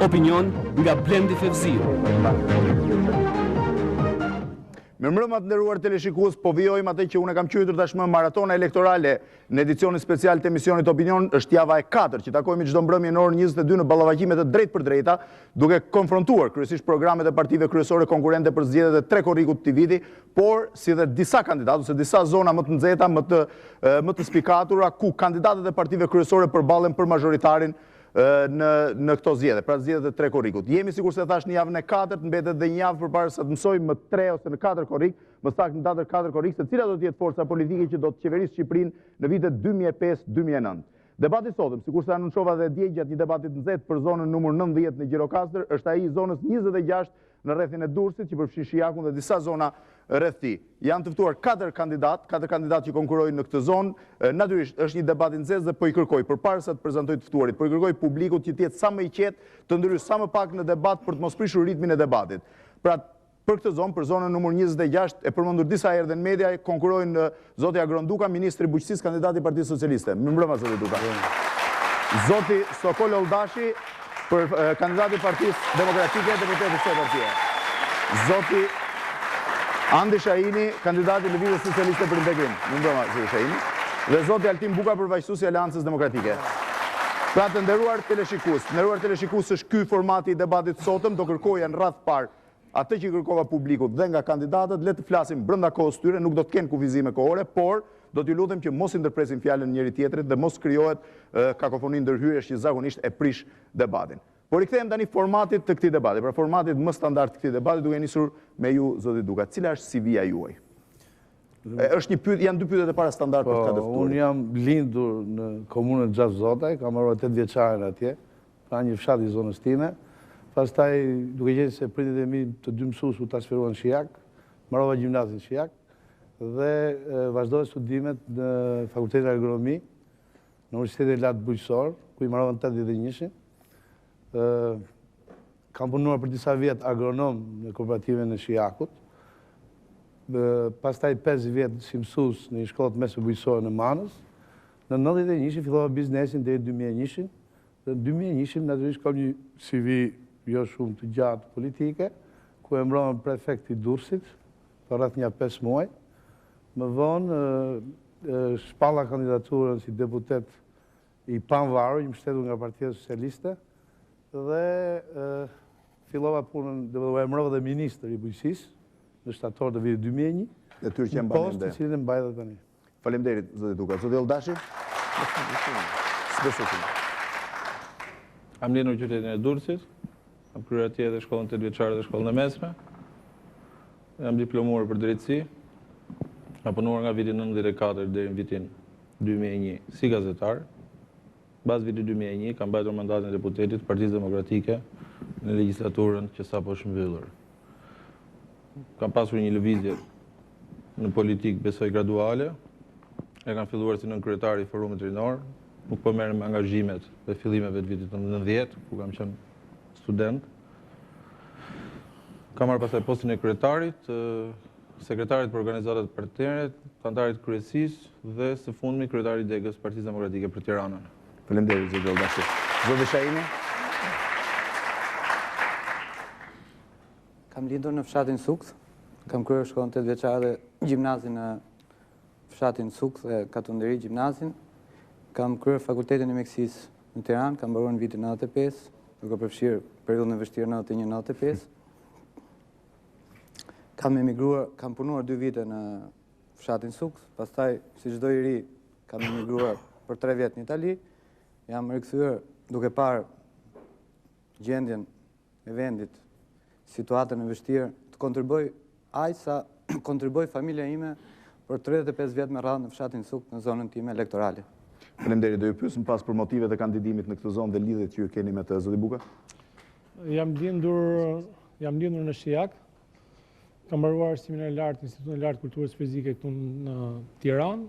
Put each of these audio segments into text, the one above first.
Opinion nga Blendi Fevziu. Me mbrëma të nderuar teleshikues, po vijojmë atë që unë kam quajtur tashmë maratona elektorale në edicionin special të emisionit Opinion, është java e 4 që takojmë çdo mbrëmje në orën 22 në ballavaqimet të drejtë për drejta, duke konfrontuar kryesisht programet e partive kryesore konkurrente për zgjedhjet e 3 korrikut të viti, por si dhe disa kandidatë ose disa zona më të nxehta, më të spikatura ku kandidatët e partive kryesore përballen për mazhoritarin në këto zgjedhje, pra zgjedhjet e 3 korrikut. Jemi sikur se thash në javën e 4, mbetet dhe një javë përpara se të mësojmë më 3 ose në 4 korrik, më saktë në datën 4 korrik, se cila do të jetë forca politike që do të qeverisë Shqipërinë në vitet 2005-2009. Debati sotëm, sikur se anunçova dhe dje gjatë një debatit nxehtë për zonën numër 90 në Gjirokastër, është ai i zonës 26 në rrethin e Durrësit, që përfshin Shijakun dhe disa zona rreth tij. Janë të ftuar 4 kandidatë që konkurrojnë në këtë zonë. Natyrisht është një debat i nxehtë dhe po i kërkoj përpara se të prezantoj të ftuarit, po i kërkoj publikut që të jetë sa më i qetë, të ndryshë sa më pak në debat për të mos prishur ritmin e debatit. Pra, për këtë zonë, për zonën numër 26, e përmendur disa herë dhe në media, konkurrojnë zoti Agron Duka, ministri i bujqësisë, kandidati i Partisë Socialiste. Mirëmbrëma zoti Duka. Zoti Sokol Olldashi, për kandidati i Partisë Demokratike, deputeti i kësaj partie. Zoti Andi Shahini, kandidati i Lëvizjes Socialiste për Integrim. Mirëmbrëma zoti Shahini. Dhe zoti Altin Buka, përfaqësuesi i Aleancës Demokratike. Pra të nderuar teleshikues, është ky formati i debatit sotëm, do kërkoja në radh parë atë që kërkova publikut dhe nga kandidatët, le të flasim brenda kohës tyre, nuk do të kenë kufizime kohore, por do t'ju lutem që mos i ndërpresim fjalën njëri-tjetrit dhe mos krijohet kakofoni ndërhyrjesh që zakonisht e prish debatin. Por i kthehem tani formatit të këtij debati, pra formatit më standard të këtij debati, duke nisur me ju zoti Duka. Cila është CV-ja juaj? Është një pyetje, janë dy pyetje para standard për këtë ftuar. Unë jam lindur në komunën Gjashtë, kam marrë 8 vjeçaren atje, pra një fshat i zonës time. Pastaj, duke qenë se pritjet e mi të dy mësues u transferuan në Shijak, mbarova gjimnazin Shijak dhe vazhdova studimet në Fakultetin e Agronomi, në Universitetin e Lartë Bujqësor, ku i mbarova në 81-shin. Kam punuar për disa vjet agronom në kooperativën e Shijakut. Pastaj 5 vjet si mësues në një shkollë mesme bujqësore në Manës. Në 91-shin fillova biznesin deri në 2001-shin. Në 2001-shin natyrisht kam një CV jo shumë të gjatë politike, ku e mbroma prefekt i Durrësit, për rreth një 5 muaj. Më vonë shpalla kandidaturën si deputet i pavarur, i mbështetur nga Partia Socialiste, dhe fillova punën, dhe e mbrova dhe ministër i bujqësisë në shtator të vitit 2001. Dhe tyre që e mbanë post të cilin e mbaj dhe tani. Faleminderit zoti Duka. Zoti Olldashi? Kam lindur në qytetin e Durrësit, kam kryer atje edhe shkollën 8 vjeçare dhe shkollën e mesme. Jam diplomuar për drejtësi. Kam punuar nga viti 94 deri në vitin 2001 si gazetar. Pas vitit 2001 kam mbajtur mandatin e deputetit të Partisë Demokratike në legjislaturën që sapo është mbyllur. Kam pasur një lëvizje në politikë besoj graduale. E kam filluar si nënkryetari i forumit rinor, nuk po merrem me angazhimet dhe fillimeve të vitit 90, ku kam qenë student. Kam marrë pastaj postin e kryetarit, sekretarit për organizatat partnere, antarit kryesisë dhe së fundmi kryetari i degës Partisë Demokratike për Tiranën. Faleminderit zoti Olldashi. Zoti Shahini? Kam lindur në fshatin Sukth, kam kryer shkollën 8 vjeçare dhe gjimnazin në fshatin Sukth dhe Katunderi gjimnazin. Kam kryer fakultetin e mjekësisë në Tiranë, kam mbaruar në vitin 95, duke përfshirë periudhën e vështirë 91-95. Kam emigruar, kam punuar 2 vite në fshatin Sukth, pastaj si çdo i ri kam emigruar për 3 vjet në Itali. Jam rikthyer duke parë gjendjen e vendit, situatën e vështirë, të kontriboj aq sa kontriboj familja ime për 35 vjet me radhë në fshatin Sukth në zonën time elektorale. Faleminderit, do ju pyes më pas për motivet e kandidimit në këtë zonë dhe lidhjet që ju keni me të zoti Buka. Jam lindur në Shijak. Kam mbaruar arsimin e lartë në Institutin e Lartë Kulturës Fizike këtu në Tiranë.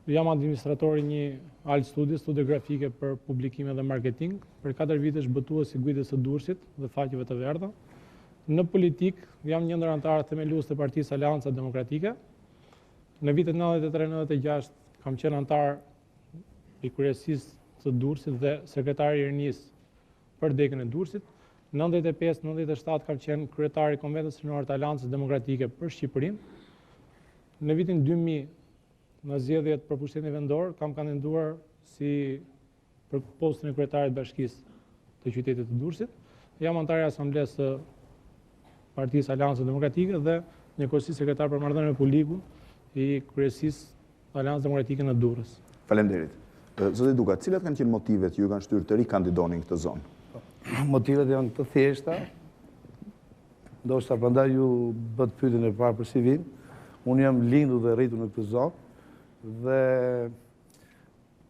Jam administratori një alt studi grafike për publikime dhe marketing. Për 4 vite shbëtues i guides së Durrësit dhe faqeve të verdha. Në politik, jam një ndër anëtarët themelues të Partisë Aleanca Demokratike. Në vitet 93-96 kam qenë anëtar i kryesisë të Durrësit dhe sekretari i rinisë për dekën e Durrësit. 95-97 kam qenë kryetari i Konventit Shtetror të Aleancës Demokratike për Shqipërinë. Në vitin 2000 në zgjedhjet për pushtetin vendor, kam kandiduar si për postin e kryetarit bashkisë të qytetit të Durrësit. Jam antar i asamblesë së Partisë Aleancës Demokratike dhe njëkohësisht sekretar për marrëdhënie me publikun i kryesisë Aleancës Demokratike në Durrës. Faleminderit. Zoti Duka, cilat kanë qenë motivet që ju kanë shtyrë të rikandidonin këtë zonë? Motivet janë të thjeshta. Ndoshta prandaj ju bët pyetjen e parë për CV-n. Unë jam lindur dhe rritur në këtë zonë. Dhe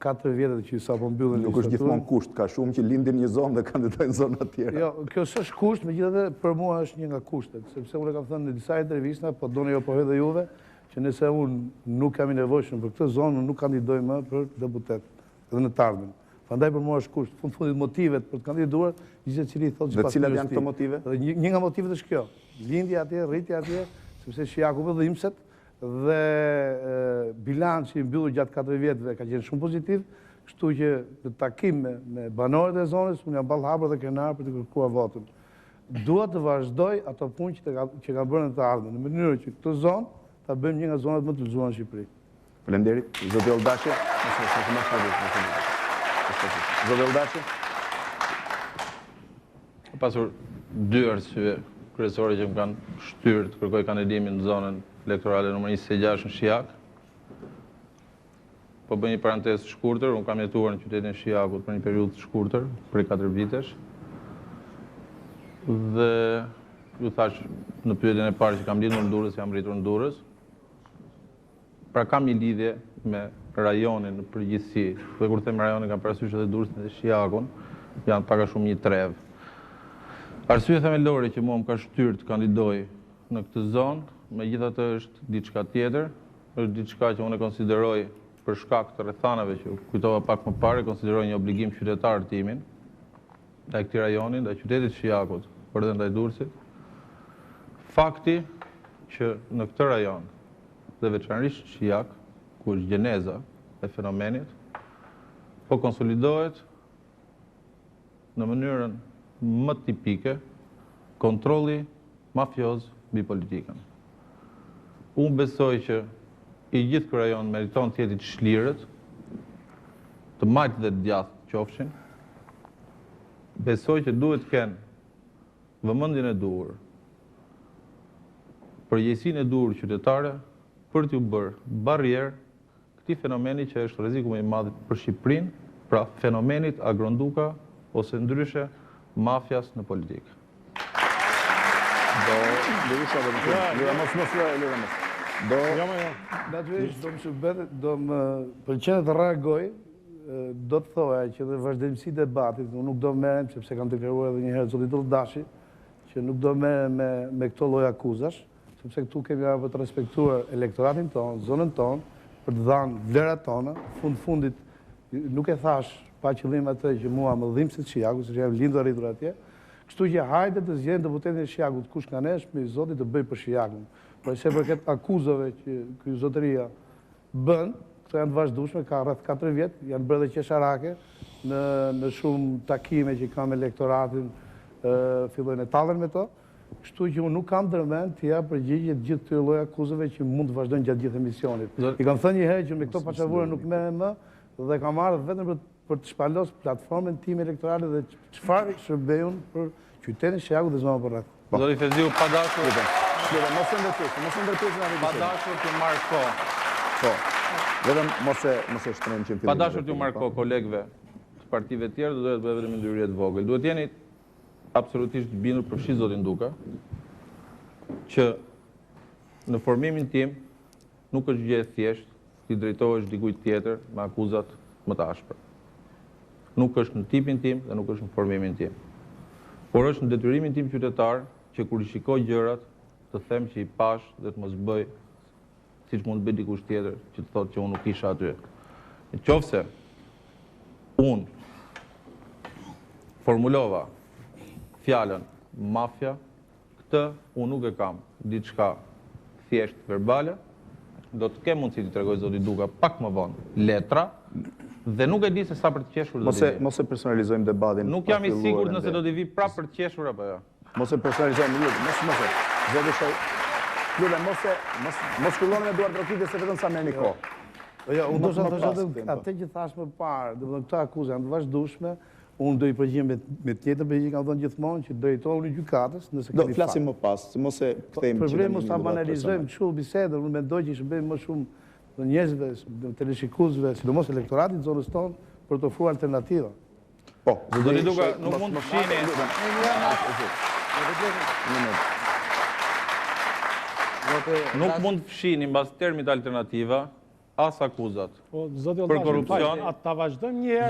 4 vjetet që sa po mbyllen nuk është gjithmonë kusht, ka shumë që lindin një zonë dhe kandidojnë zona tjera. Jo, kjo s'është kusht, megjithatë për mua është një nga kushtet, sepse unë kam thënë në disa intervista, po doni jo po edhe juve, që nëse unë nuk kam i nevojshëm për këtë zonë, nuk kandidoj më për deputet, edhe në të ardhmen. Prandaj për mua është kusht. Fundit motivet për të kandiduar, gjithë cili thotë dhe cilat janë këto motive? Një nga motivet është kjo. Lindja atje, rritja atje, sepse Shijakun dhe imset dhe bilanci i mbyllur gjatë 4 vjetëve ka qenë shumë pozitiv, kështu që në takim me banorët e zonës, unë jam ballhapur dhe krenar për të kërkuar votën. Dua të vazhdoj ato punë që ka bërë në të ardhmen, në mënyrë që këtë zonë ta bëjmë një nga zonat më të lëzuara në Shqipëri. Faleminderit. Zoti Olldashi. Zoti Olldashi. Pasur 2 arsye kryesore që më kanë shtyrë të kërkoj kandidimin në zonën elektorale nr. 26 në Shijak. Po bëj një parantezë shkurtër, unë kam jetuar në qytetin Shijakut për një periudhë të shkurtër, për 4 vitesh. Dhe ju thash në pyetjen e parë që kam lindur në Durrës, jam rritur në Durrës. Pra kam një lidhje me rajonin në përgjithësi. Dhe kur them rajonin kam parasysh edhe Durrësin dhe Shijakun, janë pak a shumë një trevë. Arsye themelore që mua më ka shtyrë të kandidoj në këtë zonë, megjithatë është diçka tjetër, është diçka që unë e konsideroj për shkak të rrethanave që kujtova pak më parë, konsideroj një obligim qytetar timin, ndaj këtij rajoni, ndaj qytetit Shijakut, por edhe ndaj Durrësit. Fakti që në këtë rajon dhe veçanërisht Shijak, ku është gjeneza e fenomenit, po konsolidohet në mënyrën më tipike kontrolli mafioz mbi politikën. Unë besoj që i gjithë ky rajon meriton të jetë i çlirët, të majtë dhe të djathtë qofshin. Besoj që duhet të kenë vëmendjen e duhur, përgjegjësinë e duhur qytetare për t'u bërë barrierë këtij fenomeni që është rreziku më i madh për Shqipërinë, pra fenomenit Agron Duka ose ndryshe mafias në politikë. Do më pëlqen të reagoj, do të thoja që dhe vazhdimësi debatit, nuk do merrem, sepse kam deklaruar edhe një herë zotit Olldashi, që nuk do merrem me këto lloj akuzash, sepse këtu kemi për të respektuar elektoratin tonë, zonën tonë, për të dhënë vlerat tona, fundit nuk e thash pa qëllim atë që mua më dhimbse të Shijakut, sepse jam lindur rritur atje. Kështu që hajde të zgjedhim deputetin e Shijakut, kush ka nesh me zotit të bëj për Shijakun. Por se për këtë akuzave që ky zotëria bën, këto janë të vazhdueshme, ka rreth 4 vjet, janë bërë dhe qesharake në shumë takime që kam me elektoratin, fillojnë e tallen me to. Kështu që unë nuk kam ndërmend të jap përgjigje të gjithë këtyre lloj akuzave që mund të vazhdojnë gjatë gjithë emisionit. I kam thënë një herë që me këto paçavure nuk merrem më dhe kam ardhur vetëm për të shpalos platformën time elektorale dhe çfarë shërbej unë për qytetin Shijakut dhe zonën përreth. Zoti Feziu, pa dashur. Mos e ndërpres na. Pa dashur të marr kohë. Po. Vetëm mos e shtrem që Pa dashur të marr kohë kolegëve të partive të tjera, do të bëj vetëm ndërhyrje të vogël. Duhet jeni absolutisht të bindur përfshi zotin Duka, që në formimin tim nuk është gjë e thjeshtë ti drejtohesh dikujt tjetër me akuzat më të ashpra. Nuk është në tipin tim dhe nuk është në formimin tim. Por është në detyrimin tim qytetar që kur i shikoj gjërat të them që i pash dhe të mos bëj siç mund të bëj dikush tjetër që të thotë që unë nuk isha aty. Nëse unë formulova fjalën mafia, këtë unë nuk e kam diçka thjesht verbale, do të kem mundësi të tregoj zoti Duka pak më vonë letra, dhe nuk e di se sa për të qeshur do të vi. Mos e personalizojmë debatin. Nuk jam i sigurt nëse do të vi prapë për të qeshur apo jo. Mos e personalizojmë, mos e. Zoti Shaj, lutem mos filloni me duart rrokite se vetëm sa merrni kohë. Jo, unë do të thotë atë që thash më parë, domethënë këto akuzë janë të vazhdueshme. Unë do i përgjigjem me tjetër përgjigje, kam thënë gjithmonë që drejtori i gjykatës, nëse keni. Do flasim më pas, se mos e kthejmë. Problemi është ta banalizojmë kështu bisedën, unë mendoj që shërbejmë më shumë njerëzve, teleshikuesve, sidomos elektoratit zonës tonë, për të ofruar alternativa. Po, zoti Duka nuk mund të fshini. Nuk mund të fshini mbas termit alternativa as akuzat për korrupsion. Ta vazhdojmë një herë.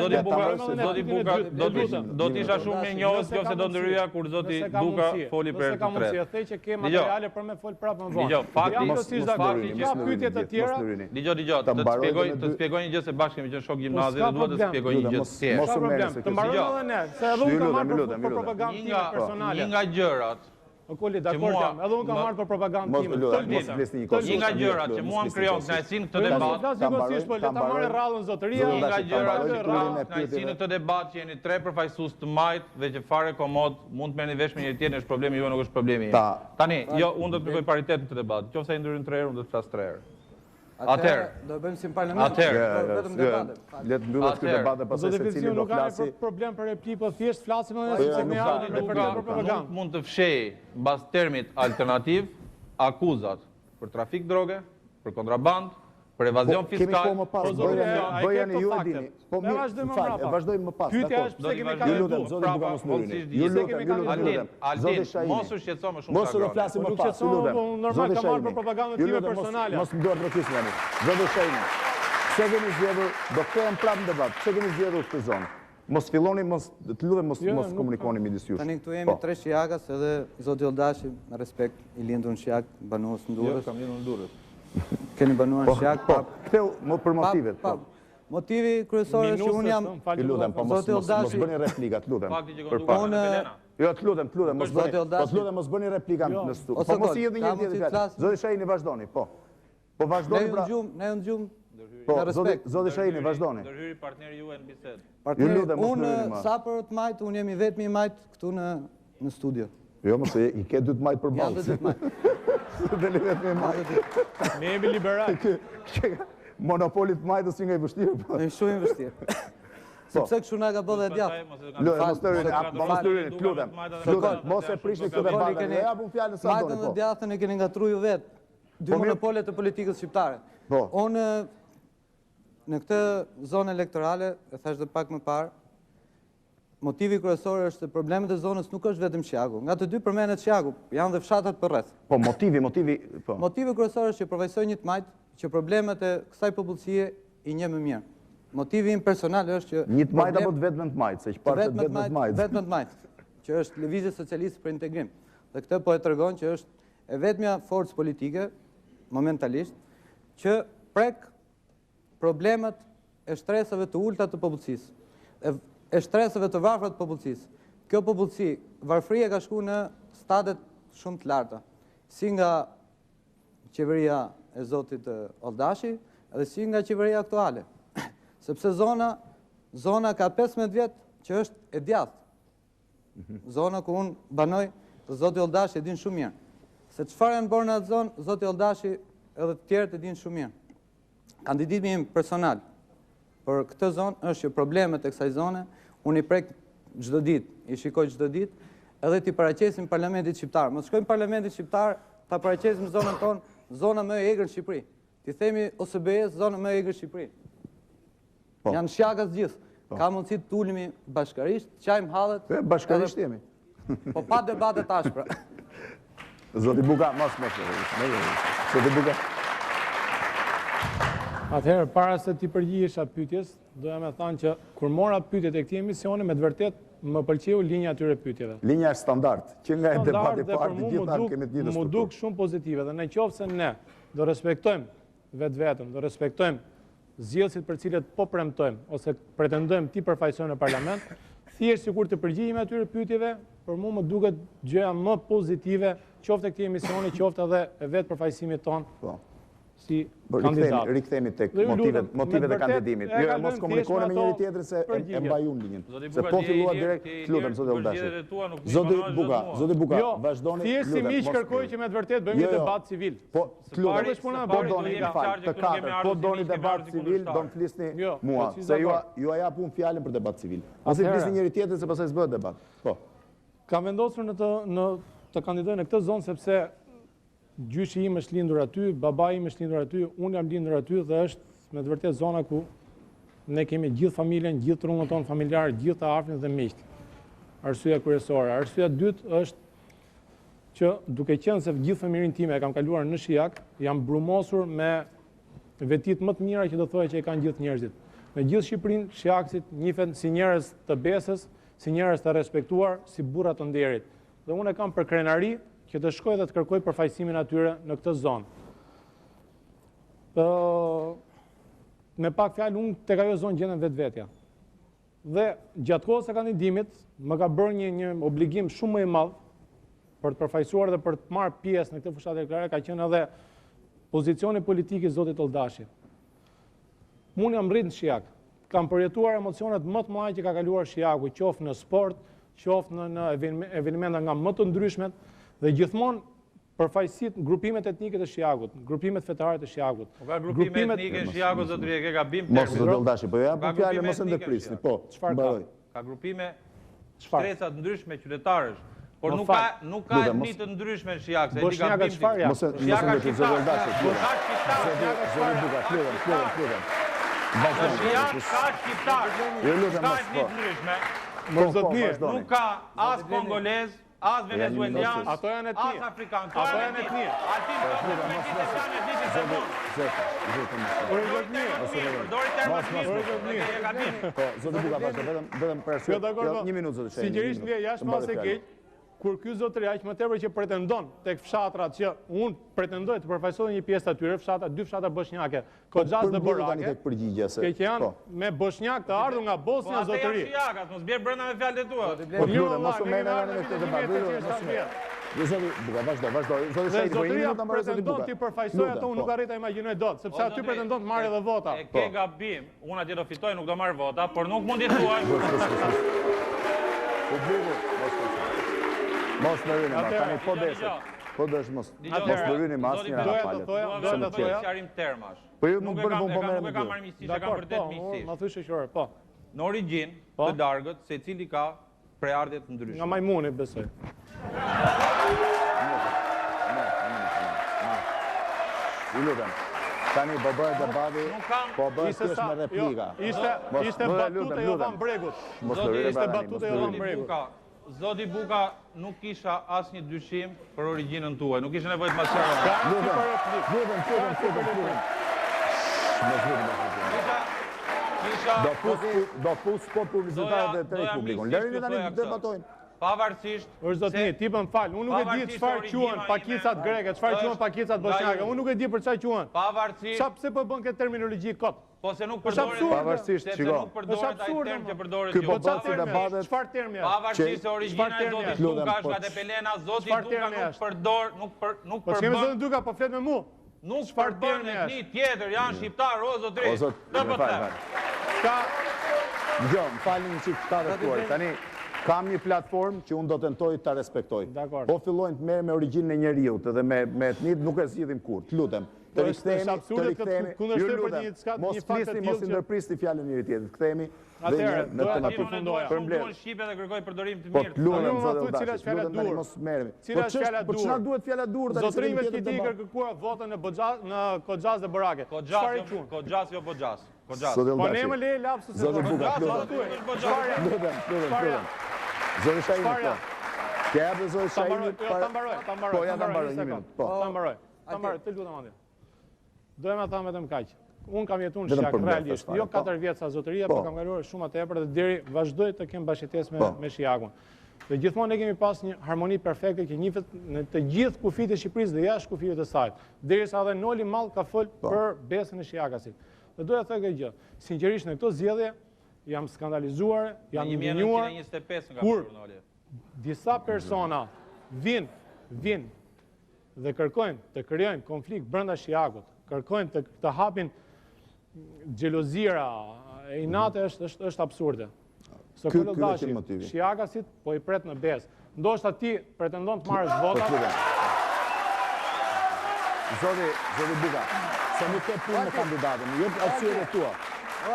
Zoti Buka do të isha shumë mirë njohës nëse do ndryja kur zoti Duka foli për të tretë. Nëse thej që ke materiale për me fol prapë më vonë. Dgjoj, fakti ka pyetje të tjera. Dgjoj, të shpjegoj një gjë se bashkë kemi qenë shok gjimnazi dhe duhet të shpjegoj një gjë tjetër. Mos problem. Të mbarojmë edhe ne, se edhe unë kam marrë për propagandë time personale. Një nga gjërat Okoli, dakord jam. Edhe unë kam marrë për propagandë time. Një nga gjërat që mua më krijon kënaqësinë këtë debat. Le ta marrë rradhën zotëria. Një nga gjërat që krijon kënaqësinë në këtë debat që jeni tre përfaqësues të majt dhe që fare komod mund të merrni vesh me njëri tjetrin, është problemi juaj, nuk është problemi im. Tani, jo, unë do të kërkoj paritet në këtë debat. Nëse ai ndryrin 3 herë, unë do të flas 3 herë. Atëherë, do bëjmë si në parlament, vetëm debate. Le të mbyllet këtë debate pastaj secili do flasë. Nuk ka problem për replikë, po thjesht flasim edhe sepse ne jam për propagandë. Nuk mund të fshej mbas termit alternativ akuzat për trafik droge, për kontraband, për evazion fiskal. Kemi kohë më pas, bëjani ju e dini. Po vazhdojmë më pas. Pyetja është pse kemi kaluar. Ju lutem, zoti Buka mos ndryni. Ju lutem. Zoti Shajini. Mos u shqetëso më shumë. Mos do flasim më pas, ju lutem. Normal kam marrë për propagandën time personale. Mos më duhet rrokisni tani. Zoti Shajini. Pse keni zgjedhur, do kthehen prapë në debat. Pse keni zgjedhur këtë zonë? Mos filloni, të lutem mos komunikoni midis jush. Tani këtu jemi 3 Shijakas edhe zoti Olldashi, me respekt, i lindur në Shijak, banues në Durrës. Jo, kam lindur në Durrës. Keni banuar në Shijak? Po, ktheu më për motivet. Motivi kryesor është që unë jam Ju lutem, po mos bëni replikat, lutem. Fakti që konduan Jo, të lutem, mos bëni replika në studio. Po mos i jepni një tjetër. Zoti Shajini vazhdoni, po. Po vazhdoni pra. Ne u ndjum. Po, zoti Shajini vazhdoni. Ndërhyri partneri juaj në bisedë. Unë sa për të majt, unë jam i vetmi i majt këtu në studio. Jo, mos i ke dy të majt përballë. Janë dy të majt. Dhe vetëm i majt. Ne jemi liberal. Monopolit të majtës që nga i vështirë. Është shumë i vështirë. Sepse kështu na ka bërë djathtë. Mos ndryrini, lutem. Mos e prishni këtë debat. Ne japum fjalën sa doni. Majtën dhe djathtën e keni ngatruar ju vetë. Dy monopolet të politikës shqiptare. Unë në këtë zonë elektorale, e thash dhe pak më parë, motivi kryesor është se problemet e zonës nuk është vetëm Shijaku. Nga të dy përmenet Shijaku, janë dhe fshatat për rreth. Po, motivi, po. Motivi kryesor është që përvajsoj një të majtë që problemet e kësaj popullsie i një më mirë. Motivi im personal është që... Një të majtë apo të vetëm të majtë, se që partë të vetëm të majtë. Vetëm të majtë, që është Lëvizje Socialiste për Integrim. Dhe këtë po e tregon që është e vetmja forcë politike, momentalisht, që prek problemet e shtresave të ulta të popullsisë, e shtresave të varfra të popullsisë. Kjo popullsi, varfëria ka shku në stadet shumë të larta, si nga qeveria e zotit Olldashi, edhe si nga qeveria aktuale. Sepse zona ka 15 vjetë që është e djathtë. Zona ku unë banoj, dhe zoti Olldashi e din shumë mirë. Se çfarë janë bërë në atë zonë, zoti Olldashi edhe të tjerët e din shumë mirë. Kandidimi im personal për këtë zonë është që problemet e kësaj zone unë i prek çdo ditë, i shikoj çdo ditë, edhe t'i paraqesim parlamentit shqiptar. Mos shkojmë parlamentit shqiptar, ta paraqesim zonën tonë, zona më e egër në Shqipëri. Ti themi OSBE-s zona më e egër në Shqipëri. Janë Shijakas gjithë. Ka mundësi të ulemi bashkarisht, qajmë hallet. Bashkarisht jemi. Po pa debate të ashpra. Zoti Buka, mos. Zoti Buka. Atëherë, para se ti përgjigjesh atë pyetjes, doja me thënë që kur mora pyetjet e këtij emisioni, me të vërtet më pëlqeu linja e tyre pyetjeve. Linja është standard, që nga e debati parë të gjitha kemi të njëjtën strukturë. Mu duk shumë pozitive dhe në qoftë se ne do respektojmë vetëm dhe respektojmë zgjedhësit për cilët po premtojmë ose pretendojmë ti përfaqësojmë në parlament, thjesht sikur të përgjigjemi atyre pyetjeve, për mua më duket gjëja më pozitive, qoftë këtij emisioni, qoftë edhe e vetë përfaqësimit ton. Si kandidat. Rikthehemi tek motivet e kandidimit. Jo, mos komunikoni me njëri tjetrin se e mbaj unë linjën. Se po fillua direkt, lutem zoti Olldashi. Zoti Buka, vazhdoni. Thjesht si miq kërkoj që me të vërtetë bëjmë një debat civil. Po, po doni të katër, po doni debat civil, do të flisni mua, se ju a jap unë fjalën për debat civil. Ose flisni njëri tjetrin se pastaj s'bëhet debat. Po. Kam vendosur në të kandidoj në këtë zonë sepse gjyshi im është lindur aty, babai im është lindur aty, unë jam lindur aty dhe është me të vërtetë zona ku ne kemi gjithë familjen, gjithë trungun tonë familjar, gjithë të afërmit dhe miqt. Arsyeja kryesore. Arsyeja dytë është që duke qenë se gjithë fëmirin time e kam kaluar në Shijak, jam brumosur me vetit më të mira që do thoya që e kanë gjithë njerëzit. Në gjithë Shqipërinë, Shijakësit njihen si njerëz të besës, si njerëz të respektuar, si burra të nderit. Dhe unë e kam për krenari që të shkoj dhe të kërkoj përfaqësimin atyre në këtë zonë. Me pak fjalë, unë tek ajo zonë gjendem vetvetja. Dhe gjatë kohës së kandidimit, më ka bërë një obligim shumë më i madh për të përfaqësuar dhe për të marrë pjesë në këtë fushatë elektorale, ka qenë edhe pozicioni politik i zotit Olldashi. Unë jam rritë në Shijak. Kam përjetuar emocionet më të mëdha që ka kaluar Shijaku, qoftë në sport, qoftë në evenimenta nga më të ndryshmet, dhe gjithmonë përfaqësit grupimet etnike të Shijakut, grupimet fetare të Shijakut. Ka grupimet etnike në Shijakut, zotëri, ke gabim termin. Mos zoti Olldashi, po ja po fjalën mos e ndërprisni. Po, çfarë ka? Ka grupime shtreca të ndryshme qytetarësh, por nuk ka etni të ndryshme në Shijak, se e di gabim. Shijaka shqiptar. Shijak ka shqiptar. Ka etni të ndryshme. Nuk ka as kongolez, as venezuelian, ato janë etni. As afrikan. Ato janë etni. Altin një minutë zoti Shahini. Sinqerisht vjen jashtë mas e keq, kur ky zotëri aq më tepër që pretendon tek fshatrat që unë pretendoj të përfaqësoj një pjesë atyre fshatra, dy fshatra bosnjake, Koxhas dhe Borake. Që janë me bosnjak të ardhur nga Bosnia zotëri. Mos bjer brenda me fjalët e tua. Po mos u merrni në këtë debat. Zoti Buka, vazhdo. Zoti Shahini, po zotëria pretendon ti përfaqësoj ato, unë nuk arrit ta imagjinoj dot, sepse aty pretendon të marrë edhe vota. E ke gabim. Unë atje do fitoj, nuk do marr vota, por nuk mund të thuaj. Mos më rrini, tani po deset. Po desh mos më rrini mas një rafale. Do të thoya sqarim termash. Po ju nuk bën po Nuk e kam marrë miqësisht, e kam vërtet miqësisht. Ma thuaj shoqëror, po. Në origjinë të dargët, secili ka preardhje të ndryshme. Nga majmuni besoj. Ju lutem. Tani po bëhet debati, po bëhet thjesht me replika. Ishte batuta e Jovan Bregut. Ishte batuta e Jovan Bregut. Zoti Buka, nuk kisha asnjë dyshim për origjinën tuaj, nuk kisha nevojë të ma sqaroj. Do pus po publicitarët e publikun. Lërini tani të debatojnë. Pavarësisht zotni, ti më fal, unë nuk e di çfarë quhen pakicat greke, çfarë quhen pakicat bosnjake. Unë nuk e di për çfarë quhen. Pavarësisht. Sa pse po bën këtë terminologji kot? Po se nuk përdoret. Pavarësisht, shiko. Nuk përdoret ai term që përdoret ju. Çfarë termi është? Pavarësisht se origjina e zotit Duka është nga Tepelena, zoti Duka nuk përdor, nuk përbën. Po çemi zotin Duka, po flet me mua. Nuk përbën etni tjetër, janë shqiptar o zotri. Do po them. Ka Vijon, falni një çift katë tuaj. Tani kam një platformë që unë do tentoj ta respektoj. Po fillojnë të merren me origjinën e njeriut dhe me etnit nuk e zgjidhim kurrë. Të lutem. Të rikthehemi. Ju lutem. Mos flisni, mos i ndërprisni fjalën njëri tjetrit. Kthehemi dhe në temat e fundit. Përmbledh shqipe dhe kërkoj përdorim të mirë. Po të lutem zoti Olldashi. Cilat fjalë dur? Mos merremi. Po ç'na duhet fjalë dur tani? Zotrinve që ti kërkuar votën në Koxhas dhe Borake. Koxhas jo Boxhas. Po ne më le lapsus. Zoti Buka, lutem. Zoti Shahini, po. Ke hapë zoti Shahini? Ta mbaroj. Po, ja ta mbaroj një minutë. Po. Ta mbaroj, të lutem Andi. Doja ma thamë vetëm kaq. Unë kam jetuar në Shijak realisht, jo 4 vjet sa zotëria, por kam kaluar shumë më tepër dhe deri vazhdoj të kem bashkëtesë me Shijakun. Dhe gjithmonë ne kemi pas një harmoni perfekte që njihet në të gjithë kufijtë e Shqipërisë dhe jashtë kufijtë të saj. Derisa edhe Noli Mall ka fol për besën e Shijakasit. Dhe doja të thënë këtë gjë. Sinqerisht në këto zgjedhje jam skandalizuar, jam indignuar kur disa persona vinë dhe kërkojnë të krijojnë konflikt brenda Shijakut, kërkojnë të hapin xhelozira e inate është absurde. Sokol Olldashi, Shijakasit po i pret në besë. Ndoshta ti pretendon të marrësh votat. Zoti Buka, se nuk ke punë me kandidatën, jep arsyet tua.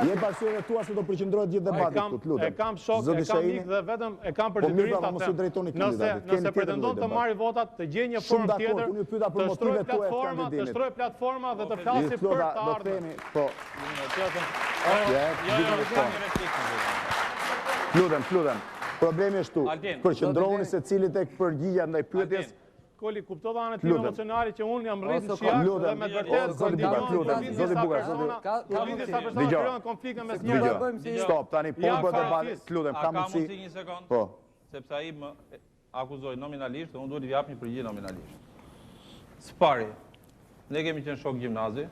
Jep arsyet tua se do përqendrohet gjithë debati këtu, lutem. E kam shok, e kam mik dhe vetëm e kam për detyrim ta them. Nëse pretendon të marrë votat, të gjej një formë tjetër, të shtroj platforma dhe të flasi për të ardhmen. Lutem. Problemi është tu. Përqendrohuni se cili tek përgjigja ndaj pyetjes. Koli, kuptova anën time emocionale që unë jam rritë në Shijak dhe me vërtet Zoti Buka, disa persona krijojnë konflikte mes njëri. Stop, tani po bë debati, lutem, ka mundësi mundësi. Një sekond. Po. Sepse ai më akuzoi nominalisht, dhe unë duhet t'i jap një përgjigje nominalisht. Spari, ne kemi qenë shok gjimnazi.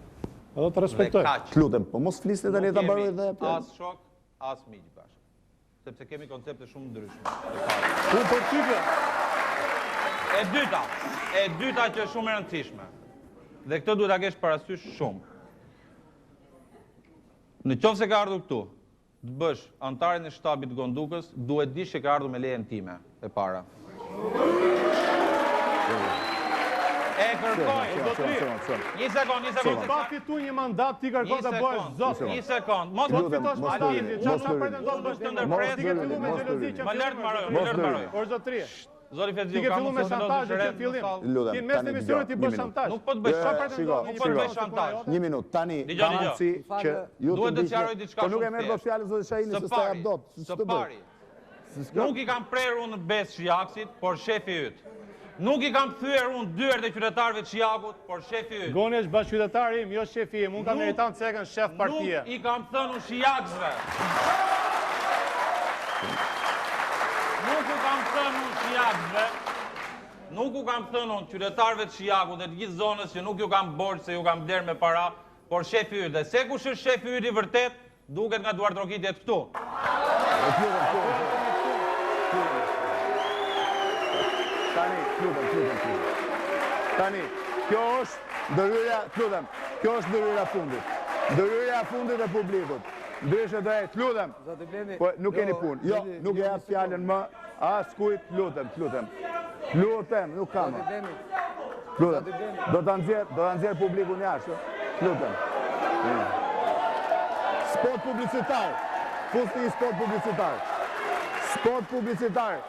Edhe të respektoj. Lutem, po mos flisni tani ta mbaroj dhe as shok, as miq bashkë. Sepse kemi koncepte shumë ndryshme. Unë për tyre. E dyta që është shumë e rëndësishme, dhe këtë duhet ta kesh parasysh shumë. Në qoftë se ka ardhur këtu, të bësh antarin e shtabit Agron Dukës, duhet dish që ka ardhur me lejen time e para. E kërkoj, një sekond. Si ka fitu një mandat, ti kërkon të bësh zot. Një sekond. Mos të fitosh mandatin, çfarë nuk pretendon të bësh të ndërpresë, ti ke filluar me xhelozi që më lart mbaroj. Por zotri. Zoti Fezio, ti ke filluar me shantazh në fillim. Ti në mes të emisionit ti bësh shantazh. Nuk po të bëj shantazh. Një minutë, tani ka mundësi që ju duhet të sqaroj diçka. Po nuk e merr dot fjalën zoti Shahini se sta jap dot. Së pari. Nuk i kam prerë unë besë Shijaksit, por shefi yt. Nuk i kam thyer unë dyert e qytetarëve të Shijakut, por shefi yt. Goni është bashkëqytetari im, jo shefi im. Unë kam meritant se kanë shef partie. Nuk i kam thënë unë Shijaksve. Nuk u kam thënë unë Shijakve, nuk u kam thënë unë qytetarëve të Shijakut dhe të gjithë zonës që nuk ju kam borxh se ju kam bler me para, por shefi yt. Dhe se kush është shefi yt i vërtet, duket nga duartrokitjet këtu. Tani, kjo është ndërhyrja fundit. Ndërhyrja fundit e publikut. Ndryshe drejt, lutem. Nuk keni punë. Jo, nuk e jap fjalën më. As kujt, lutem. Lutem, nuk kam. Lutem. Do ta nxjerr publikun jashtë. Lutem. Spot publicitar. Fusti spot publicitar.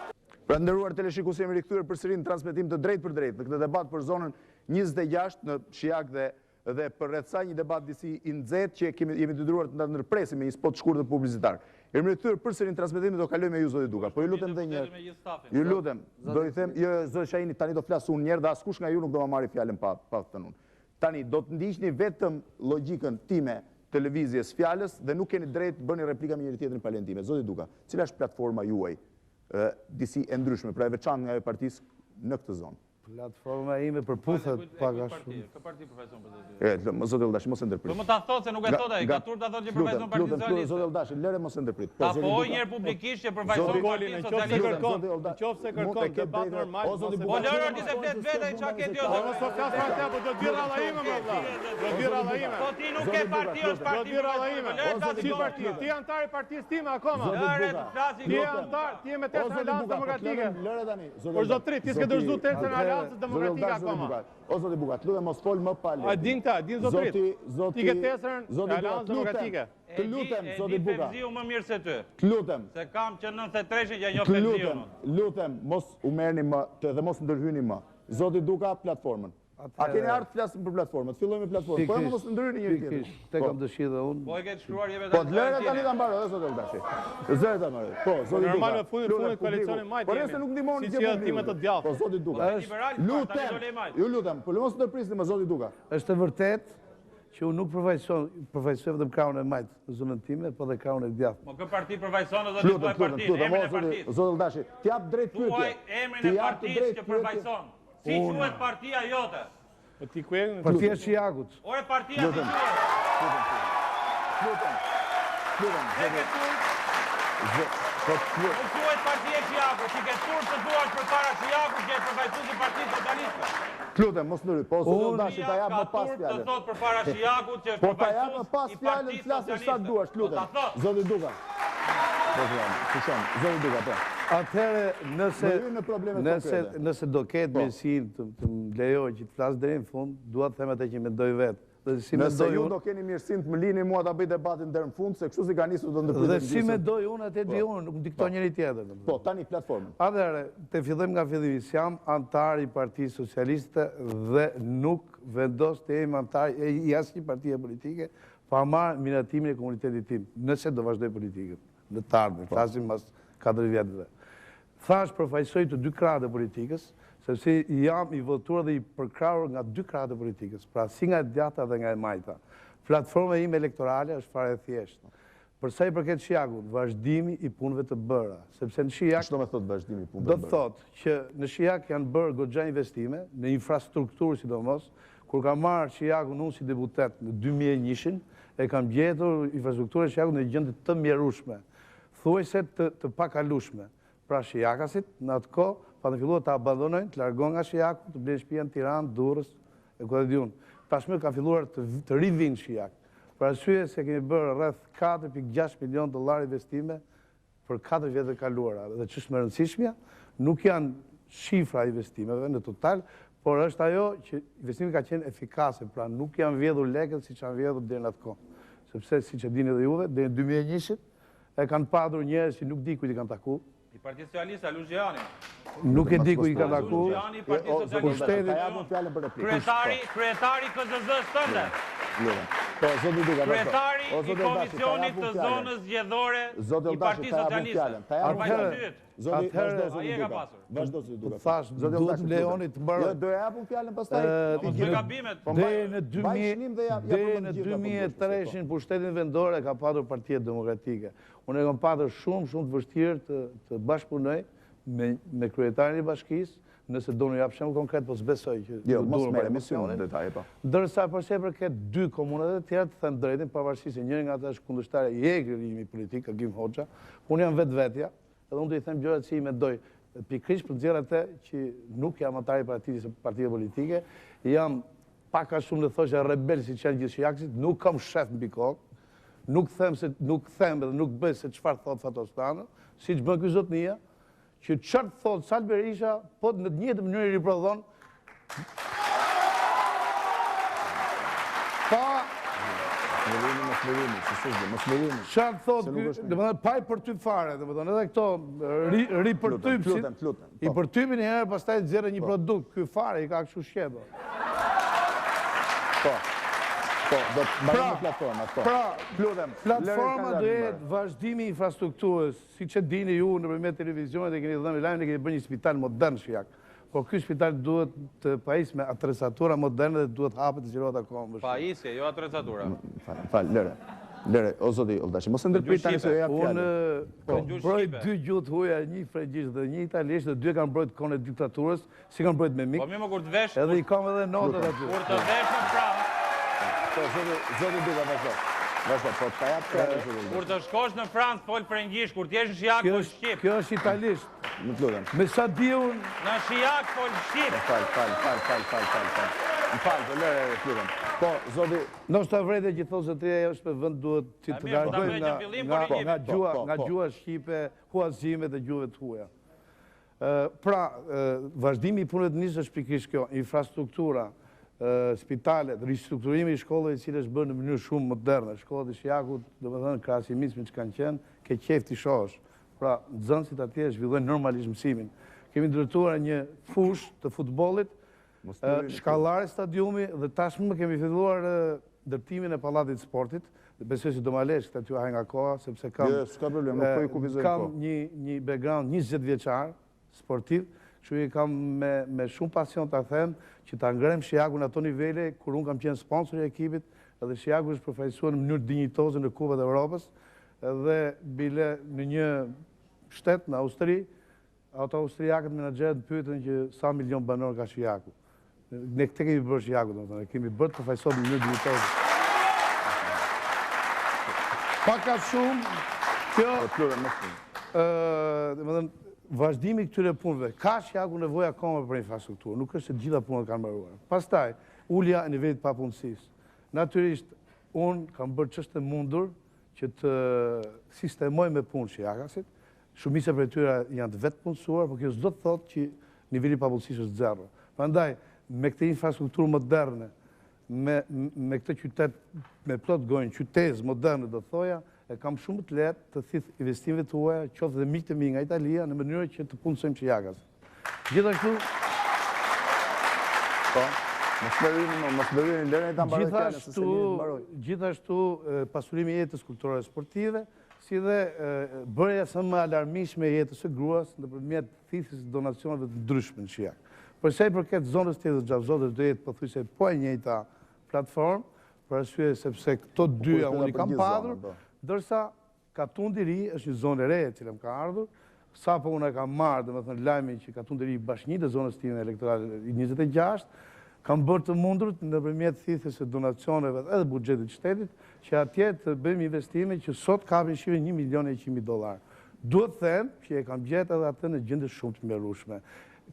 Pra nderuar teleshikues, jemi rikthyer përsëri në transmetim të drejtë për drejtë në këtë debat për zonën 26 në Shijak dhe për rreth saj një debat disi i nxehtë që jemi detyruar të ndërpresim me një spot shkurtër publicitar. Jemi rikthyer përsëri në transmetim, do kaloj me ju zoti Duka. Po ju lutem edhe një herë. Ju lutem, do i them, jo zoti Shahini, tani do flas unë një herë dhe askush nga ju nuk do ma marrë fjalën pa thënë unë. Tani do të ndiqni vetëm logjikën time të lëvizjes fjalës dhe nuk keni drejt bëni replika me njëri-tjetrin palën time. Zoti Duka, cila është platforma juaj? Disi e ndryshme, pra e veçantë nga e partisë në këtë zonë. Platforma ime përputhet pak a shumë. Kë parti përfaqëson për Zoti Olldashi, mos e ndërprit. Po më ta thotë se nuk e thotë ai, ka turp ta thotë që përfaqëson Partisë Socialiste. Zoti Olldashi, lëre mos e ndërprit. Ta po një herë publikisht që përfaqëson Partinë Socialiste. Nëse kërkon debat normal, po lëre ti se flet vetë çka ke ti. Mos po flas për atë, po do të di ralla ime më vëlla. Do të di ralla ime. Po ti nuk ke parti, është parti. Do të di ralla ime. Si parti? Ti antar i partisë time akoma. Lëre të flasi. Ti antar, ti je me Tërcën Aleancë Demokratike. Lëre tani. Por zotri, ti s'ke dorëzuar Tërcën Aleancës Demokratike akoma. O zoti Buka, lutem mos fol më pa leje. A din ta, din zotrit. Ti ke Tërcën Aleancë Demokratike. Të lutem, zoti Buka. Fevziu më mirë se ty. Të lutem. Se kam që 93-shin që njoh Fevziun. Lutem, mos u merrni më dhe mos ndërhyni më. Zoti Duka, platformën. A keni ardhur të flasim për platformën? Fillojmë me platformën. Po mos ndryhini njëri tjetrin. Te kam dëshirë dhe unë. Po e ke shkruar jeve tani. Po lëre tani ta mbaroj, zoti Olldashi. Zëre ta mbaroj. Po, zoti Duka. Normal në fundit koalicionin majtë. Po nëse nuk ndihmoni gjë time të djathtë. Po zoti Duka. Lutem. Ju lutem, po mos ndërprisni më zoti Duka. Është e vërtet që unë nuk përfaqësoj vetëm krahun e majt në zonën time, po dhe krahun e djathtë. Po kë parti përfaqëson edhe tuaj partitë, emrin e partisë. Zoti Olldashi, t'jap drejt pyetje. Tuaj emrin e partisë që përfaqëson. Si quhet partia jote? Po ti ku je? Partia e Shijakut. Ore partia si quhet? Nuk quhet partia e Shijakut, ti ke turp të duash përpara Shijakut, që e përfaqësuesi i Partisë Socialiste. Lutem, mos ndryri, po Zoti Olldashi ta jap më pas Të fjalën. thot përpara Shijakut që është Po ta jap më pas përfaqësues i fjalën, Partisë flasësh sa Socialiste. duash, lutem. Zoti Duka. Po fjalë, pushon. Zoti Duka, po. Atëherë, nëse do ketë mirësinë të më lejoj që të flas deri në fund, dua të them atë që mendoj vetë. Nëse ju do keni mirësinë të më lini mua ta bëj debatin deri në fund, se kështu si ka nisur do ndërpyet. Dhe si mendoj unë atë di unë, nuk diktoj njëri tjetër. Po, tani platformën. Atëherë, të fillojmë nga fillimi, jam antar i Partisë Socialiste dhe nuk vendos të jem antar i asnjë partie politike pa marrë miratimin e komunitetit tim, nëse do vazhdoj politikën në të ardhmen, flasim mas 4 vjetëve. Thash përfaqësoj të dy krahët e politikës, sepse jam i votuar dhe i përkrahur nga dy krahët e politikës, pra si nga e djata dhe nga e majta. Platforma ime elektorale është fare e thjeshtë. Për sa i përket Shijakut, vazhdimi i punëve të bëra, sepse në Shijak Çdo me thot vazhdimi i punëve do të thotë që në Shijak janë bërë goxha investime në infrastrukturë sidomos, kur kam marrë Shijakun unë si deputet në 2001-shin, e kam gjetur infrastrukturën e Shijakut në gjendje të mjerueshme, thuajse të pakalueshme. Pra Shijakasit në atë kohë pa të filluar të abandonojnë, të largohen nga Shijaku, të blejnë shtëpi në Tiranë, Durrës e ku e diun. Tashmë ka filluar të rivinë Shijak. Për arsye se kemi bërë rreth 4.6 milion dollar investime për 4 vjet të kaluara. Dhe ç'është më e rëndësishmja, nuk janë shifra investimeve në total, por është ajo që investimi ka qenë efikase, pra nuk janë vjedhur lekët siç janë vjedhur deri në atë kohë. Sepse siç e dini edhe juve, deri në 2001-shin e kanë padur njerëz që nuk di kujt i kanë taku. I Partisë Socialiste, Alu Zgjehani. Nuk e di ku i ka taku. Zgjehani, Partisë Socialiste. Kryetari KZZ-s tënde. Po, Zoti Duka. Kryetari i Komisionit të Zonës Zgjedhore i Partisë Socialiste. Zoti, vazhdo Zoti Ai e ka Duka. pasur. Vazhdo Zoti Duka. Thash, duhet të lejoni të mbaroj. Do ja japun fjalën pastaj. Mos bëj gabimet. Deri në 2003-shin pushtetin vendor e ka patur Partia Demokratike. Unë e kam patur shumë të vështirë të bashkëpunoj me kryetarin e bashkisë, nëse do në japë shemë konkret, po s'besoj që jo, mos merr emisionin detaje, po. Ndërsa përse përket dy komunat e tjera të them drejtin, pavarësisht se njëri nga ata është kundërshtare i egrimi politik, Agim Hoxha, unë jam vetvetja, edhe unë do i them gjërat që i mendoj, pikërisht për nxjerr atë që nuk jam antar i partive politike, jam pak a shumë le thoshë rebel siç janë gjithë Shijaksit, nuk kam shef mbi kokë, nuk them edhe nuk bëj se çfarë thot Fatostana, siç bën ky zotnia, që çfarë thot Sal Berisha, po në të njëjtën mënyrë i riprodhon. Çfarë thot ky, domethënë pa i përtyp fare, domethënë edhe këto ri përtypsit. I përtypin një herë, pastaj nxjerrë një produkt, ky fare i ka kështu shqetur. Po, do të mbarojmë platformat, po. Pra, platforma do jetë vazhdimi i infrastrukturës, siç e dini ju nëpërmjet televizionit e keni dhënë lajmin e keni bërë një spital modern Shijak. Po ky spital duhet të pajisë me atrezatura moderne dhe duhet hapet të zgjerohet akoma. Pajisje, jo atrezatura. Fal, lëre, o Zoti Olldashi, mos e ndërprit tani se ja fjalë. Unë mbroj 2 gjuhë huaja, një frëngjisht dhe një italisht, dhe 2 kanë mbrojt kohën e diktaturës, si kanë mbrojt me mik. Po mirë, kur të vesh. Edhe i kam edhe notat aty. Kur të vesh në Francë. Zoti Duka, vazhdo, po ta jap fjalën Zoti Duka. Kur të shkosh në Francë, fol frëngjisht, kur t'jesh në Shijak, fol shqip. Kjo është italisht. Nuk lutem. Me sa di unë... Në Shijak, fol shqip. Fal, lëre, lutem. Po, Zoti... Ndoshta vrejtë që thotë zotëria është për vend duhet që të largojmë nga gjuha shqipe, huazime dhe gjuhëve të huaja. Pra, vazhdimi i punëve të nisë është pikërisht kjo, infrastruktura, spitalet, ristrukturimi i shkollave i cilë është bërë në mënyrë shumë moderne. Shkollat e Shijakut, domethënë krahasimisht me çka kanë qenë, ke qejf ti shohësh. Pra, nxënësit atje zhvillojnë normalisht mësimin. Kemi ndërtuar një fushë të futbollit, shkallare stadiumi dhe tashmë kemi filluar ndërtimin e pallatit sportit. Besoj se do ma lesh këtë aty nga koha, sepse kam një background 20 vjeçar sportiv, kështu i kam me shumë pasion ta them që ta ngrem Shijakun në ato nivele kur unë kam qenë sponsor i ekipit edhe Shijaku është përfaqësuar në mënyrë dinjitoze në Kupën e Evropës, dhe bile në një shtet në Austri, ato austriakët menaxherët pyetën që sa milion banor ka Shijaku. Ne këtë kemi bërë Shijaku, domethënë, kemi bërë të përfaqësuar në mënyrë dinjitoze. Pak a shumë, kjo, vazhdimi këtyre punëve, ka Shijaku nevojë akoma për infrastrukturë, nuk është se gjitha punët kanë mbaruar. Pastaj, ulja e nivelit papunësisë. Natyrisht, unë kam bërë çështë mundur që të sistemoj me punë Shijakasit. Shumica prej tyre janë të vetë punësuar, por kjo s'do të thotë që niveli papunësisë është zero. Prandaj, me këtë infrastrukturë moderne, me këtë qytet, me plot gojnë, qytetës moderne, do të thoja, e kam shumë të lehtë të thith investimeve tuaja, qoftë dhe miqtë e mi nga Italia, në mënyrë që të punësojmë Shijakas. Gjithashtu, Gjithashtu, pasurimi i jetës kulturore sportive, si dhe bërja sa më alarmishme e jetës së gruas nëpërmjet thithjes donacioneve të ndryshme në Shijak. Për sa i përket zonës tjetër të Xhavzodës, do jetë pothuajse po e njëjta platformë, për arsye sepse këto dyja unë i kam padur, ndërsa Katundi i Ri është një zonë e re e cila më ka ardhur. Sapo unë e kam marrë, domethënë lajmin që Katundi i Ri bashkëngjit e zonës time elektorale 26, kam bërë të mundur nëpërmjet thithjes së donacioneve edhe buxhetit të shtetit, që atje të bëjmë investime që sot kapin shifrën $1.100.000. Duhet të them që e kam gjetë edhe atë në gjendje shumë të mrekullueshme.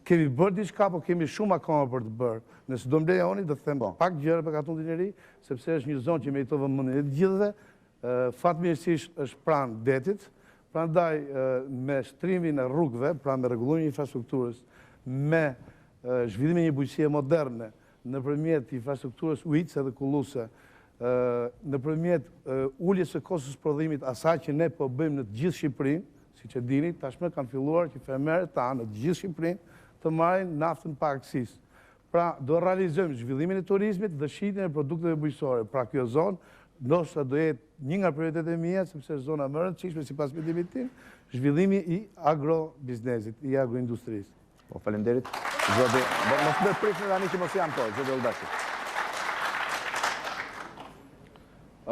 Kemi bërë diçka, po kemi shumë akoma për të bërë. Nëse do më lejoni, do të them pak gjëra për Katundin e Ri, sepse është një zonë që meriton vëmendjen e të gjithëve. Fatmirësisht është pranë detit, prandaj me shtrimin e rrugëve, pra me rregullimin e infrastrukturës, me zhvillimin e një bujqësie moderne, nëpërmjet infrastrukturës ujitëse dhe kulluese, nëpërmjet uljes së kostës prodhimit, asaj që ne po bëjmë në të gjithë Shqipërinë, siç e dini, tashmë kanë filluar që fermerët tanë në të gjithë Shqipërinë të marrin naftën pa akcizë. Pra, do realizojmë zhvillimin e turizmit dhe shitjen e produkteve bujqësore. Pra, kjo zonë ndoshta do jetë një nga prioritetet mia, sepse është zona më e rëndësishme sipas mendimit tim, zhvillimi i agrobiznesit, i agroindustrisë. Po, faleminderit. Zoti, mos më prisni tani që mos jam to, zoti Olldashi.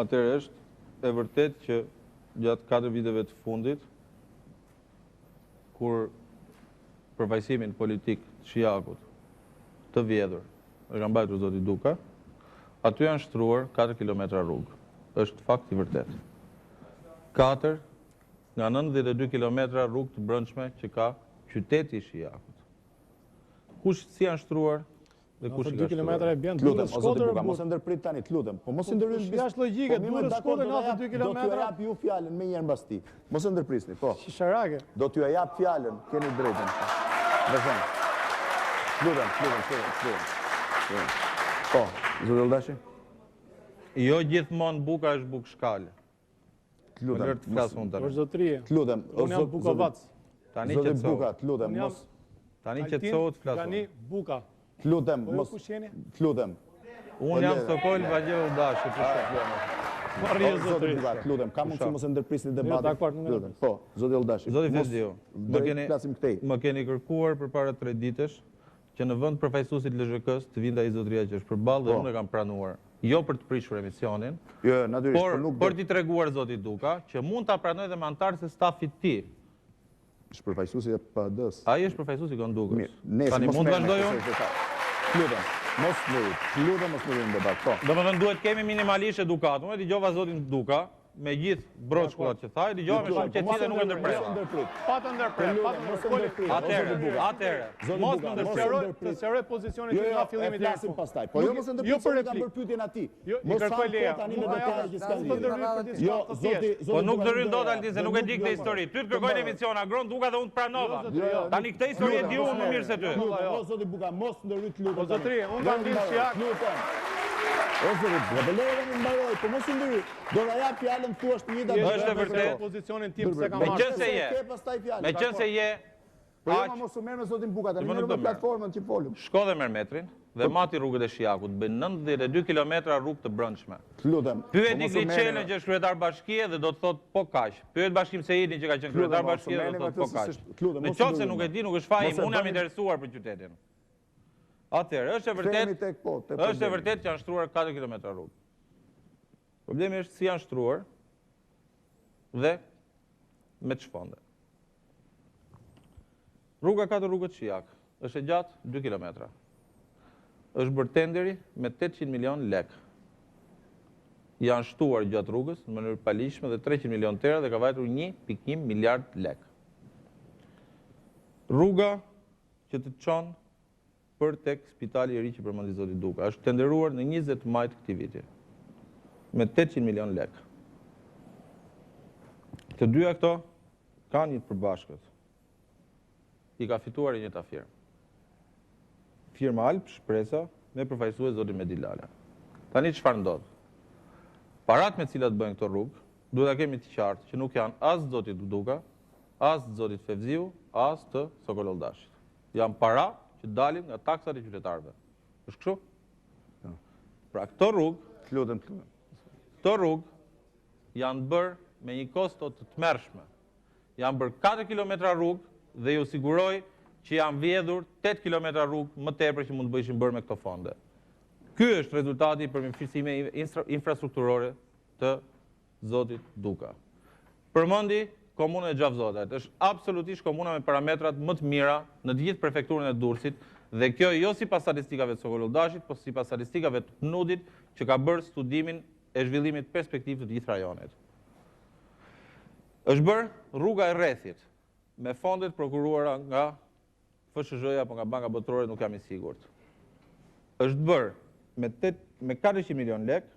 Atëherë është e vërtet që gjatë 4 viteve të fundit, kur përfaqësimin politik të Shijakut të vjedhur e ka mbajtur zoti Duka, aty janë shtruar 4 kilometra rrugë. Është fakt i vërtet. 4 nga 92 kilometra rrugë të brendshme që ka qyteti i Shijakut. Kush si janë shtruar dhe kush i ka 2 kilometra e bën Lutem, Durrës zoti Shkodër. Buka, mos e ndërprit tani, lutem. Po mos e ndërprit. Jashtë logjike, Durrës Shkodër 92 kilometra. Do t'ju jap ju fjalën më njëherë mbas ti. Mos e ndërprisni, po. Shisharake. Do t'ju jap fjalën, keni drejtën. Vazhdon. Lutem. Po, zoti Olldashi. Jo gjithmonë buka është bukë shkale. Lutem. Të flas unë tani. Është zotërie. Lutem. Unë jam Bukavac. Tani Zoti qetësohu. Buka, lutem, mos. Tani qetësohu të flas. Tani Buka. Lutem, Po mos. kush jeni? Lutem. Unë jam Sokol Olldashi, për shkak. Zoti Buka, lutem, ka mundësi mos e ndërprisni debatin. dakord, nuk e Lutem. Po, zoti Olldashi. Zoti Fezdiu, më keni kërkuar përpara 3 ditësh që në vend përfaqësuesit LZHK-s të vinte ai zotëria që është përballë dhe unë e kam pranuar. Jo për të prishur emisionin, jo, natyrisht, por nuk për t'i treguar zotit Duka që mund ta pranoj dhe me antarët e stafit të tij. Është përfaqësuesi i PD-s. Ai është përfaqësuesi i Kondukës. Tani mund të vazhdoj unë? Lutem, mos ndërrojmë në debat. Po. Domethënë duhet kemi minimalisht edukatën. Unë dëgjova zotin Duka me gjithë broçkullat që tha, dëgjova me shumë qetësi dhe nuk e ndërpres. Pa të ndërpres. Atëherë, mos më ndërpres. Të sqaroj pozicionin që nga fillimi deri flasim pastaj. Po jo mos e ndërpres, unë kam bërë pyetjen atij. Mos kërkoj leja tani me detale që s'ka lidhje. Jo, zoti, po nuk ndërryn dot Altin se nuk e di këtë histori. Ty të kërkojnë emisione Agron Duka dhe unë të pranova. Tani këtë histori e di unë më mirë se ty. Jo, zoti Buka, mos ndërryt lutem. Po zotëri, unë kam dinë Shijak. O zoti Buka, do lejeni të mbaroj, po mos i ndërryt. Do ta jap fjalën thua të njëjta. Është e vërtetë. Pozicionin tim se kam marrë. Meqense je Po jo, mos u merr me zotin Buka, tani merr me platformën që folëm. Shko dhe merr metrin dhe mati rrugët e Shijakut, bën 92 kilometra rrugë të brendshme. Lutem. Pyet Igliçelën që është kryetar bashkie dhe do të thotë po kaq. Pyet Bashkim Seidin që ka qenë kryetar bashkie dhe do të thotë po kaq. Në qoftë se nuk e di, nuk është faji, unë jam interesuar për qytetin. Atëherë, është e vërtetë që janë shtruar 4 kilometra rrugë. Problemi është si janë shtruar dhe me ç'fonde. Rruga 4 rrugët Shijak është e gjatë 2 kilometra. Është bërë tenderi me 800 milion lek. Janë shtuar gjatë rrugës në mënyrë palishme dhe 300 milion tera dhe ka vajtur 1.1 miliard lek. Rruga që të çon për tek spitali i ri që përmendi zoti Duka është tenderuar në 20 maj të këtij viti me 800 milion lek. Të dyja këto kanë një të përbashkët. I ka fituar një firmë. Firma Alp Shpresa me përfaqësues zoti Medilala. Tani çfarë ndodh? Parat me cilat bëjnë këto rrugë, duhet ta kemi të qartë që nuk janë as zotit Duka, as zotit Fevziu, as të Sokol Olldashit. Janë para që dalin nga taksat e qytetarëve. Është kështu? Pra këto rrugë janë bërë me një kosto të tmerrshme. Janë bërë 4 kilometra rrugë dhe ju siguroj që janë vjedhur 8 kilometra rrugë më tepër që mund të bëjshin bërë me këto fonde. Ky është rezultati për përmirësime infrastrukturore të zotit Duka. Përmendi komunën e Gjavzotat, është absolutisht komuna me parametrat më të mira në të gjithë prefekturën e Durrësit dhe kjo jo sipas statistikave të Sokol Olldashit, por sipas statistikave të PNUD-it që ka bërë studimin e zhvillimit perspektiv të gjithë rajonet. Është bërë rruga e rrethit me fondet prokuruara nga FSHJ apo nga Banka Botërore, nuk jam i sigurt. Është bërë me 400 milion lek,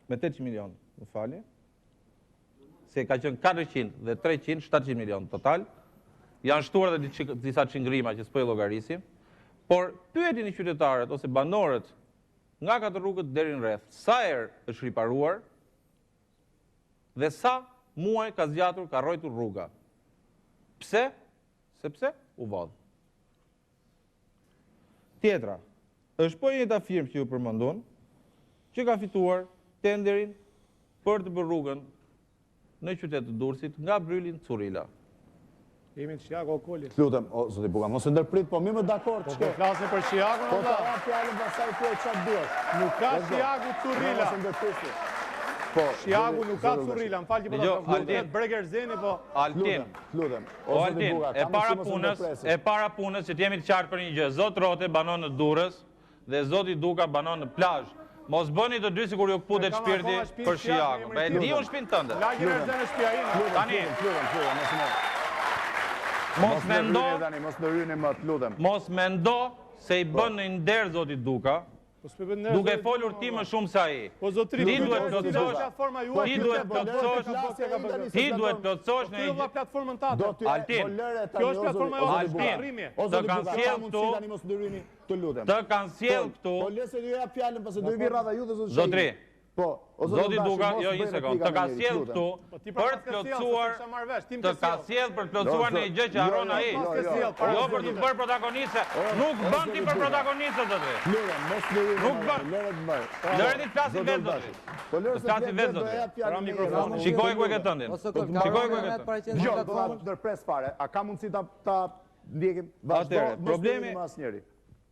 me 800 milion, më fali, se ka qenë 400 dhe 300, 700 milion total, janë shtuar dhe disa çingrima që s'po i llogarisim, por pyetini qytetarët ose banorët nga 4 rrugët deri në rreth, sa herë është riparuar dhe sa muaj ka zgjatur, ka rrojtur rruga. Pse? Sepse u vodh. Tjetra, është po një firmë që ju përmendon, që ka fituar tenderin për të bërë rrugën në qytet të Durrësit nga Bryli në Currila. Jemi të Shijak o Koli. Lutem, o zoti Buka, mos e ndërprit, po mirë më dakord ç'ke. Po flasim për Shijakun Po apo? ta fjalën pastaj thuaj çfarë duhet. Nuk ka Shijaku Currila. Mos e ndërpriti. Po, Shijaku nuk ka Currila, më fal që po ta thotë Bregerzeni, po Altin, lutem. o Altin, e para punës që të jemi të qartë për një gjë. Zot Rote banon në Durrës dhe zoti Duka banon në plazh. Mos bëni të dy sikur ju kputet shpirti për Shijakun. E di unë shtëpinë tënde. lagjen e zënë shtëpia ime. Tani, mos mendo se i bën në nder zoti Duka, duke folur ti më shumë se ai. Po zotri, ti duhet plotësosh në një platformën tatë. Altin, kjo është platforma jote. Altin, të kanë sjell këtu. Të kanë sjell këtu. Po lese ju jap fjalën pse do i vi rradha ju dhe zoti. Zotri. Po, zoti Duka, jo një sekond, të ka sjell këtu për të plotësuar, të ka sjell për të plotësuar në një gjë që harron ai. Jo për të bërë protagoniste. Nuk bën ti për protagoniste zotri. Nuk bën. Lëre ti flasin vetë zotri. Po lëre se vetë do jap fjalën mikrofonin. Shikoj ku e ke tëndin. Shikoj ku e ke tëndin. Jo, do ta ndërpres fare. A ka mundësi ta ndjekim? Atëherë,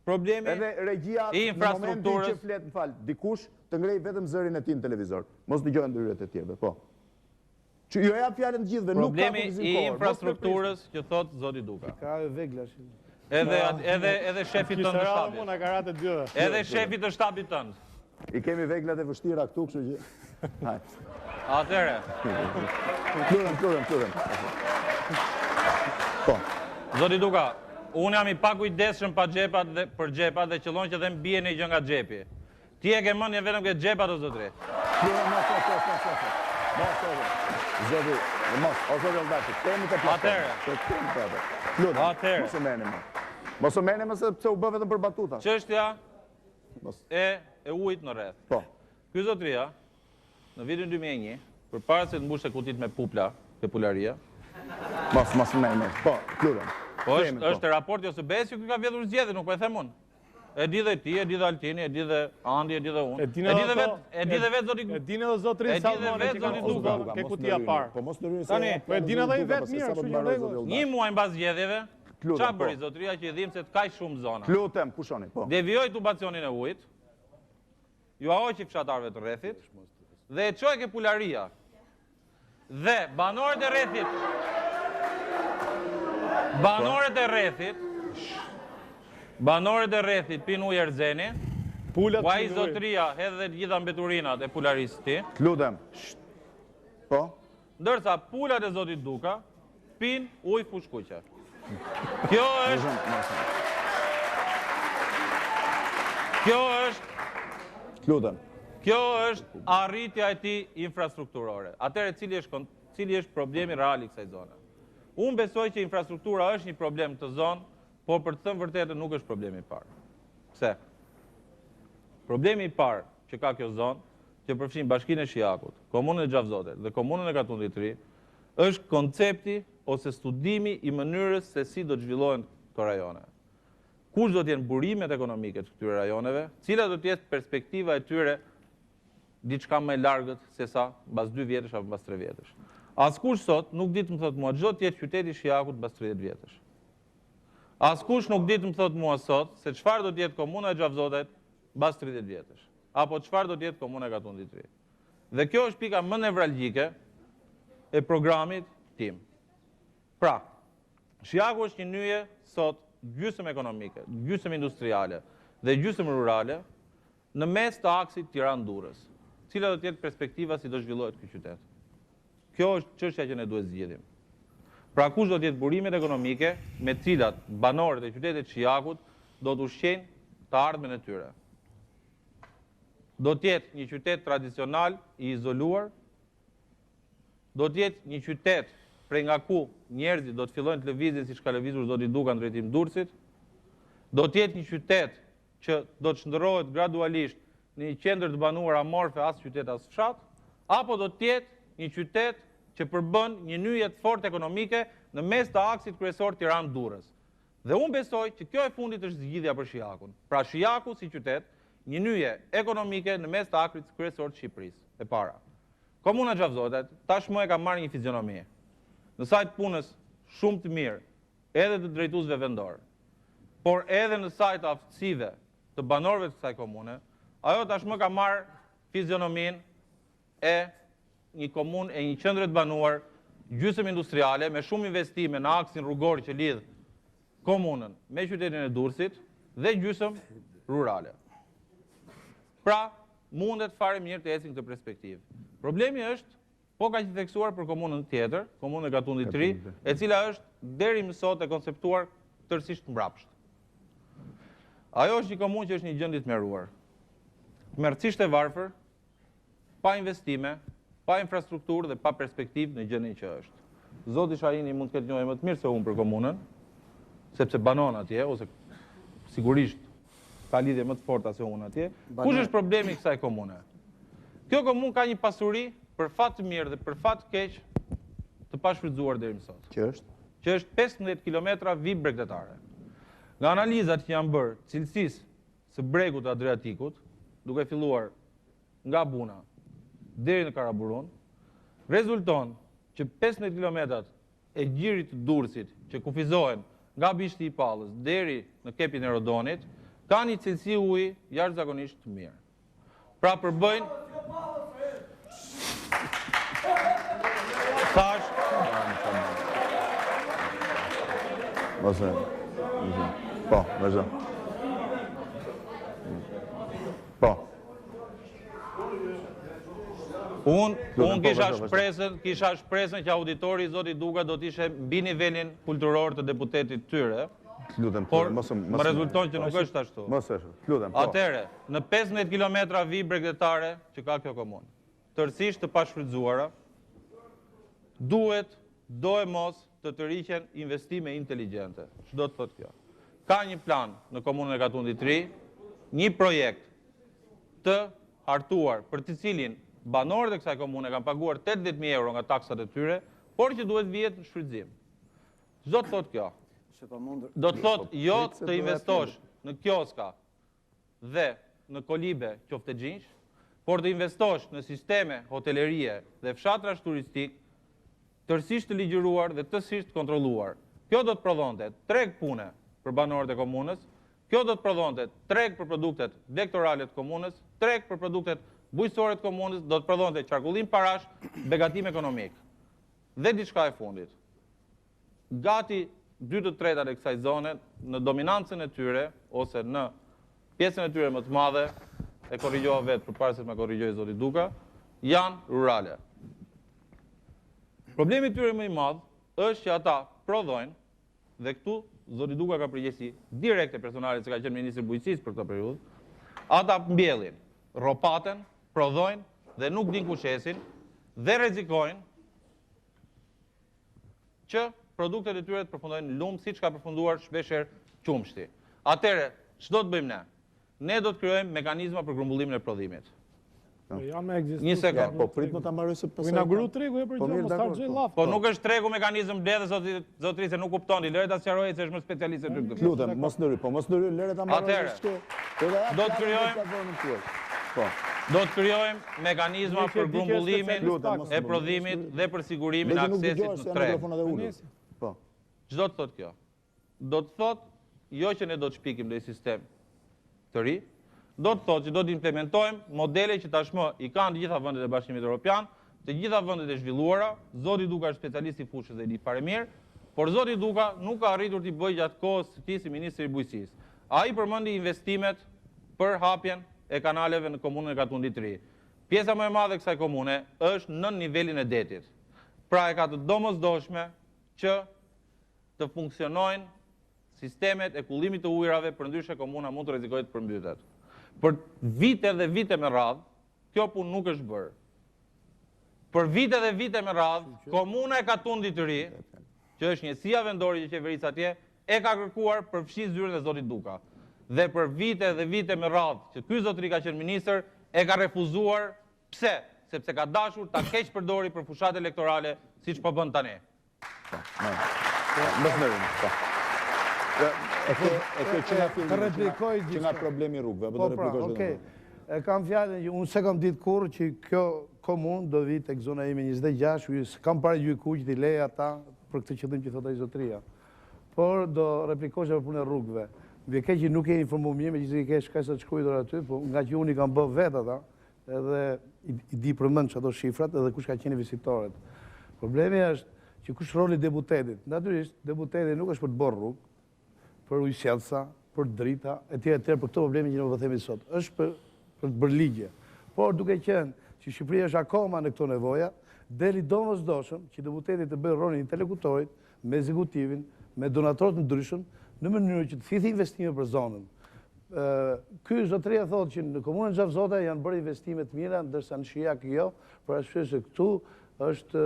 problemi edhe regjia i infrastrukturës që flet, më fal, dikush të ngrej vetëm zërin e tij në televizor. Mos dëgjojnë ndryrët e tjerëve, po. Që jo jap fjalën të gjithëve, nuk ka problemi i infrastrukturës që thot zoti Duka. Ka e vegla shi. Edhe shefit tënd të shtabit. Edhe shefit të shtabit tënd. I kemi veglat e vështira këtu, kështu që. Atëherë. Lutem. Po. Zoti Duka, unë jam i pakujdesshëm për xhepat dhe qëllon që dhe më bie një gjë nga xhepi. Ti e ke mendje vetëm ke xhepat o zotri. Zoti, mos, o zoti Olldashi, kemi të Atëherë. Mos u merrni më sepse u bë vetëm për batuta. Çështja e ujit në rreth. Po. Ky zotria në vitin 2001, përpara se të mbushte kutit me pupla, te pularia. Mos merrni. Po, lutem. Po është raporti ose besi që ka vjedhur zgjedhjet, nuk po e them unë. E di dhe ti, e di dhe Altini, e di dhe Andi, e di dhe unë. E di dhe vetë zoti. E di dhe zotrin Salmoni që ka Duka, ke kutia parë. Po mos ndryri se. Tani, po e di edhe i vetë mirë, kështu që rregull. Një muaj mbas zgjedhjeve, çfarë bëri zotria që i dhimbse të kaq shumë zona? Lutem, pushoni, po. Devijoi tubacionin e ujit. Ju ahoqi fshatarëve të rrethit dhe e çoj ke pularia. Dhe banorët e rrethit pin ujë erzeni, vaj zotria hedhe dhe gjitha mbeturinat e pularisë ti. Lutem. Po? Ndërsa pulat e zotit Duka pin ujë fushkuqe. Kjo Lutem. Kjo është arritja e tij infrastrukturore. Atëherë cili është problemi real i kësaj zone? Unë besoj që infrastruktura është një problem të zonë, por për të thënë vërtetën nuk është problemi i parë. Pse? Problemi i parë që ka kjo zonë, që përfshin bashkinë e Shijakut, komunën e Xhavzotit dhe komunën e Katundit Ri, është koncepti ose studimi i mënyrës se si do të zhvillohen këto rajone. Kush do të jenë burimet ekonomike të këtyre rajoneve, cila do të jetë perspektiva e tyre diçka më e largët se sa mbas 2 vjetësh apo mbas 3 vjetësh. Askush sot nuk ditë më thotë mua çdo të jetë qyteti i Shijakut mbas 30 vjetësh. Askush nuk ditë më thotë mua sot se çfarë do të jetë komuna e Xhavzotit mbas 30 vjetësh, apo çfarë do të jetë komuna e Katundit Ri. Dhe kjo është pika më nevralgjike e programit tim. Pra, Shijaku është një nyje sot gjysmë ekonomike, gjysmë industriale dhe gjysmë rurale në mes të aksit Tiranë-Durrës. Cila do të jetë perspektiva si do zhvillohet ky qytet? Kjo është çështja që ne duhet zgjidhim. Pra kush do të jetë burimet ekonomike me të cilat banorët e qytetit Shijakut do të ushqejnë të ardhmen e tyre. Do të jetë një qytet tradicional i izoluar, do të jetë një qytet prej nga ku njerëzit do të fillojnë të lëvizin siç ka lëvizur zoti Duka në drejtim Durrësit, do të jetë një qytet që do të shndërrohet gradualisht në një qendër të banuar amorfe as qytet as fshat, apo do të jetë një qytet që përbën një nyje të fortë ekonomike në mes të aksit kryesor Tiranë-Durrës. Dhe unë besoj që kjo e fundit është zgjidhja për Shijakun. Pra Shijaku si qytet, një nyje ekonomike në mes të aksit kryesor të Shqipërisë. E para. Komuna e Xhavzotit tashmë e ka marrë një fizionomi. Në sajt punës shumë të mirë, edhe të drejtuesve vendor, por edhe në sajt aftësive të banorëve të kësaj komune, ajo tashmë ka marrë fizionomin e një komunë e një qendre të banuar gjysmë industriale me shumë investime në aksin rrugor që lidh komunën me qytetin e Durrësit dhe gjysmë rurale. Pra, mundet fare mirë të ecin këtë perspektivë. Problemi është po ka që theksuar për komunën tjetër, komunën e Katundit Ri, e cila është deri më sot e konceptuar tërësisht mbrapsht. Ajo është një komunë që është një gjendje të tmerruar. Tmerrësisht e varfër, pa investime, pa infrastrukturë dhe pa perspektivë në gjendjen që është. Zoti Shahini mund të ketë njohje më të mirë se unë për komunën, sepse banon atje, ose sigurisht ka lidhje më të forta se unë atje. Kush është problemi i kësaj komune? Kjo komunë ka një pasuri për fat të mirë dhe për fat të keq të pashfrytzuar deri më sot. Që është 15 kilometra vijë bregdetare. Nga analizat që janë bërë cilësisë së bregut të Adriatikut, duke filluar nga Buna deri në Karaburun, rezulton që 15 kilometrat e gjirit të Durrësit që kufizohen nga Bishti i Pallës deri në Kepin e Rodonit, ka një cilësi uji jashtëzakonisht të mirë. Pra përbëjnë thash Po, vazhdo. Po. Unë kisha shpresën që auditori i zotit Duka do të ishte mbi nivelin kulturor të deputetit tyre. Por më rezulton që nuk është ashtu. Atëre, në 15 kilometra vijë bregdetare që ka kjo komunë, tërësisht të pashfrytzuara, duhet do e mos të tërhiqen investime inteligjente. Ç'do të thotë kjo? Ka një plan në komunën e Katundit Ri, një projekt të hartuar për të cilin banorët e kësaj komune kanë paguar 80.000 euro nga taksat e tyre, por që duhet vihet në shfrytëzim. Ç'do të thotë kjo? Do të thotë jo të investosh në kioska dhe në kolibe qofte gjinsh, por të investosh në sisteme hotelerie dhe fshatrash turistik, tërësisht të ligjëruar dhe tërësisht kontrolluar. Kjo do të prodhonte treg pune për banorët e komunës, kjo do të prodhonte treg për produktet elektorale të komunës, treg për produktet bujqësore të komunës do të prodhonte qarkullim parash, begatim ekonomik. Dhe diçka e fundit. Gati 2/3 e kësaj zone në dominancën e tyre ose në pjesën e tyre më të madhe, e korrigjova vetë përpara se të më korrigjoj zoti Duka, janë rurale. Problemi tyre më i madh është që ata prodhojnë dhe këtu zoti Duka ka përgjegjësi direkte personale se ka qenë ministri i bujqësisë për këtë periudhë. Ata mbjellin, rropaten, prodhojnë dhe nuk din ku shesin dhe rrezikojnë që produktet e tyre të përfundojnë në lumë, siç ka përfunduar shpeshherë qumshti. Atëherë, ç'do të bëjmë ne? Ne do të krijojmë mekanizma për grumbullimin e prodhimit. Një sekond. Po prit më ta mbaroj se Po inauguru tregu e për gjë, mos ta xhej llaf. Po nuk është tregu mekanizëm mbledhje zotëri se nuk kuptoni. Lëre ta sqaroj se është më specialiste në këtë. Lutem, mos ndëry, po mos ndëry, lëre ta mbaroj. Do të krijojmë Do të krijojmë mekanizma për grumbullimin e prodhimit dhe për sigurimin e aksesit në treg. Po. Ç'do të thotë kjo? Do të thotë jo që ne do të shpikim në sistem të ri, do të thotë që do të implementojmë modele që tashmë i kanë të gjitha vendet e Bashkimit Evropian, të gjitha vendet e zhvilluara. Zoti Duka është specialist i fushës dhe i di fare mirë, por zoti Duka nuk ka arritur t'i bëjë gjatë kohës së tij si ministri i bujqësisë. Ai përmendi investimet për hapjen e kanaleve në komunën e Katundit të Ri. Pjesa më e madhe e kësaj komune është në nivelin e detit. Pra e ka të domosdoshme që të funksionojnë sistemet e kullimit të ujrave, përndryshe komuna mund të rrezikojë të përmbytet. Për vite dhe vite me radhë, kjo punë nuk është bërë. Për vite dhe vite me radhë, komuna e Katundit të Ri, që është njësia vendore që qeverisë atje, e ka kërkuar përfshin zyrën e zotit Duka. Dhe për vite dhe vite me radhë që ky zotëri ka qenë ministër, e ka refuzuar. Pse? Sepse ka dashur ta keq përdori për fushat elektorale, siç po bën tani. Që nga problemi rrugëve, apo do replikojsh vetëm? E kam fjalën që unë se kam ditë kurrë që kjo komunë do vi tek zona ime 26, kam parë gjyku që t'i lej ata për këtë qëllim që thotë ai zotëria. Por do replikojsh për punën e rrugëve. Vje keq që nuk e informuar mirë, megjithëse ke shkaq sa të shkruar aty, po nga që unë i kam bërë vetë ata, edhe i di përmend çdo shifrat edhe kush ka qenë vizitorët. Problemi është që kush roli deputetit. Natyrisht, deputeti nuk është për të bërë rrugë, për ujësjellsa, për drita, etj. Për këtë problemi që ne po themi sot. Është për të bërë ligje. Por duke qenë që Shqipëria është akoma në këto nevoja, deli domosdoshëm që deputeti të bëjë rolin interlokutorit me ekzekutivin, me donatorët ndryshëm, në mënyrë që të thithë investime për zonën. Ky zotëria thotë që në komunën Xhavzota janë bërë investime të mira, ndërsa në Shijak jo, për arsye se këtu është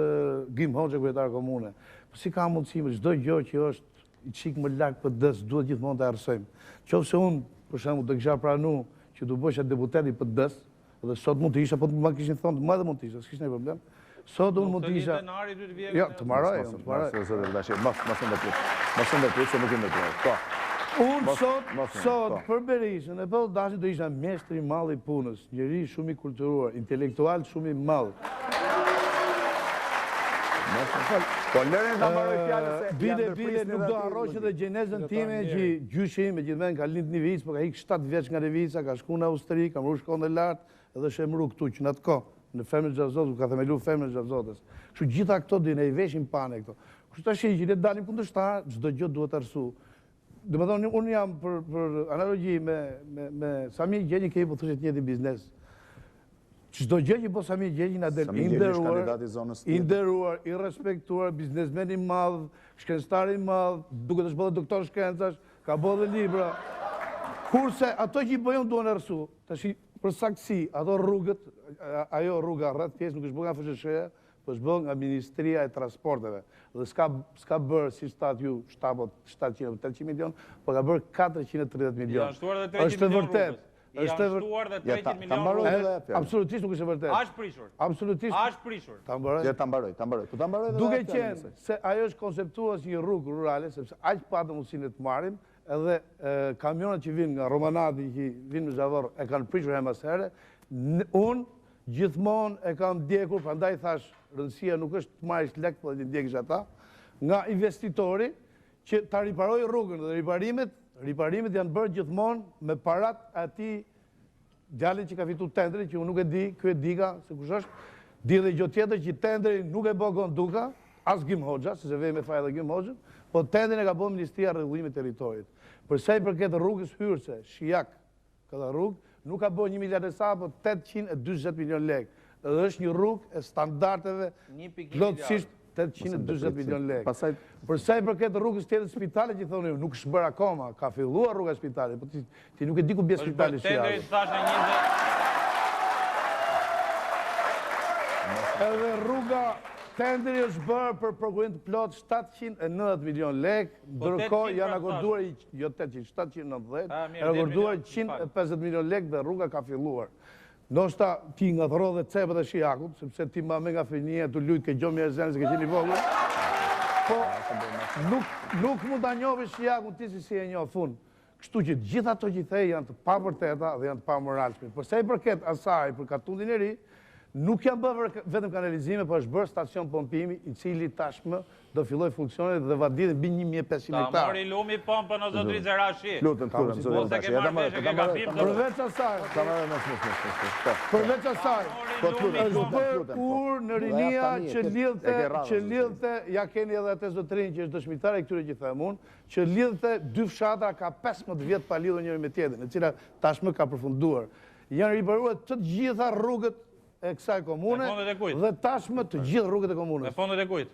Gim Hoxha kryetar komune. Po si ka mundësi me çdo gjë që është i çik më lart PD-s, duhet gjithmonë ta arsojmë. Qofse unë për shembull do kisha pranuar që do bëhesha deputet i PD-s, dhe sot mund të isha, po më kishin thonë më dhe mund të isha, s'kishte ndonjë problem. Sot unë mund të isha. Jo, të marroj, të marroj. Mos ndërprit se nuk e ndërprit. Unë sot për Berishën e për Olldashi do isha mjeshtri i madh i punës, njeri shumë i kulturuar, intelektual shumë i madh. Po lëre ta mbaroj fjalën se bile nuk do harroj edhe gjenezën time që gjyshi me gjithmonë ka lind në Livicë, por ka ikë 7 vjeç nga Livica, ka shkuar në Austri, ka marrë shkollën e lartë edhe shemru këtu që në atë kohë në femrën e Xhavzotës, ka themeluar femrën e Xhavzotës. Kështu gjitha këto do i veshin pane këto. Kështu tash që ne dalim kundërshtar, çdo gjë duhet arsu. Domethënë unë jam për analogji me Sami Gjeni kemi po thoshë të njëjtin biznes. Çdo gjë që po Sami Gjeni na del i nderuar, i respektuar, biznesmen i madh, shkencëtar i madh, duket të bëhet doktor shkencash, ka bërë libra. Kurse ato që i bëjmë duhen arsu. Tash për saktësi, ato rrugët, ajo rruga rreth pjesë nuk është bërë nga FSHE, po është bërë nga Ministria e Transporteve. Dhe s'ka bërë si shtat ju 700-800 milion, po ka bërë 430 milion. Është vërtet. Janë shtuar dhe 300 milion. Absolutisht nuk është e vërtet. Ashtë prishur. Absolutisht. Ashtë prishur. Ta mbaroj. Duke qenë se ajo është konceptuar si një rrugë rurale, sepse aq patë mundësinë të marrim, edhe kamionat që vinë nga Romanati, që vinë në Zhavor, e kanë prishur hemas here. Unë gjithmonë e kam ndjekur, prandaj thash, rëndësia nuk është të marrësh lek, po të ndjekësh ata, nga investitori që ta riparojë rrugën dhe riparimet janë bërë gjithmonë me parat atij djalin që ka fitu tendrin, që unë nuk e di, kjo e diga, se kush është, di dhe gjë tjetër që tendrin nuk e bë Agron Duka, as Gjim Hoxha, se vej me faj dhe Gjim Hoxhën, po tendrin e ka bë Ministria e Rregullimit të Territorit. Për sa i përket rrugës hyrëse, Shijak, këta rrugë, nuk ka bë 1 miliard e sa, po 840 milion lekë. Dhe është një rrugë e standardeve plotësisht 840 milion lekë. Për sa i përket rrugës tjetër spitalit që thonë nuk është bërë akoma, ka filluar rruga e spitalit, po ti nuk e di ku bie spitali Shijak. Edhe rruga tendri është bërë për prokurim të plot 790 milion lekë, ndërkohë janë akorduar jo 800, 790, janë akorduar 150 milion lekë dhe rruga ka filluar. Ndoshta ti nga thro dhe cepët e Shijakut, sepse ti ma me nga fënije të lujtë ke gjomi e zenë se ke qeni vogël, po nuk mund ta njohë Shijakun ti si e njohë fund. Kështu që gjitha ato që i thej janë të pavërteta dhe janë të pamoralshme. Përsa i përket asaj për katundin e ri, nuk janë bërë vetëm kanalizime, por është bërë stacion pompimi, i cili tashmë do filloj funksionet dhe vadidhe mbi 1500 hektar. Ta mori lumi pompën o zotri Zerashi. Lutëm, Zotri Zerashi. Përveç asaj, është bërë kur në rinia që lidhte, ja keni edhe atë zotrin që është dëshmitar e këtyre që them unë, që lidhte 2 fshatra ka 15 vjet pa lidhur njëri me tjetrin, e cila tashmë ka përfunduar. Janë riparuar të gjitha rrugët e kësaj komune dhe tashmë të gjithë rrugët e komunës. Me fondet e kujt?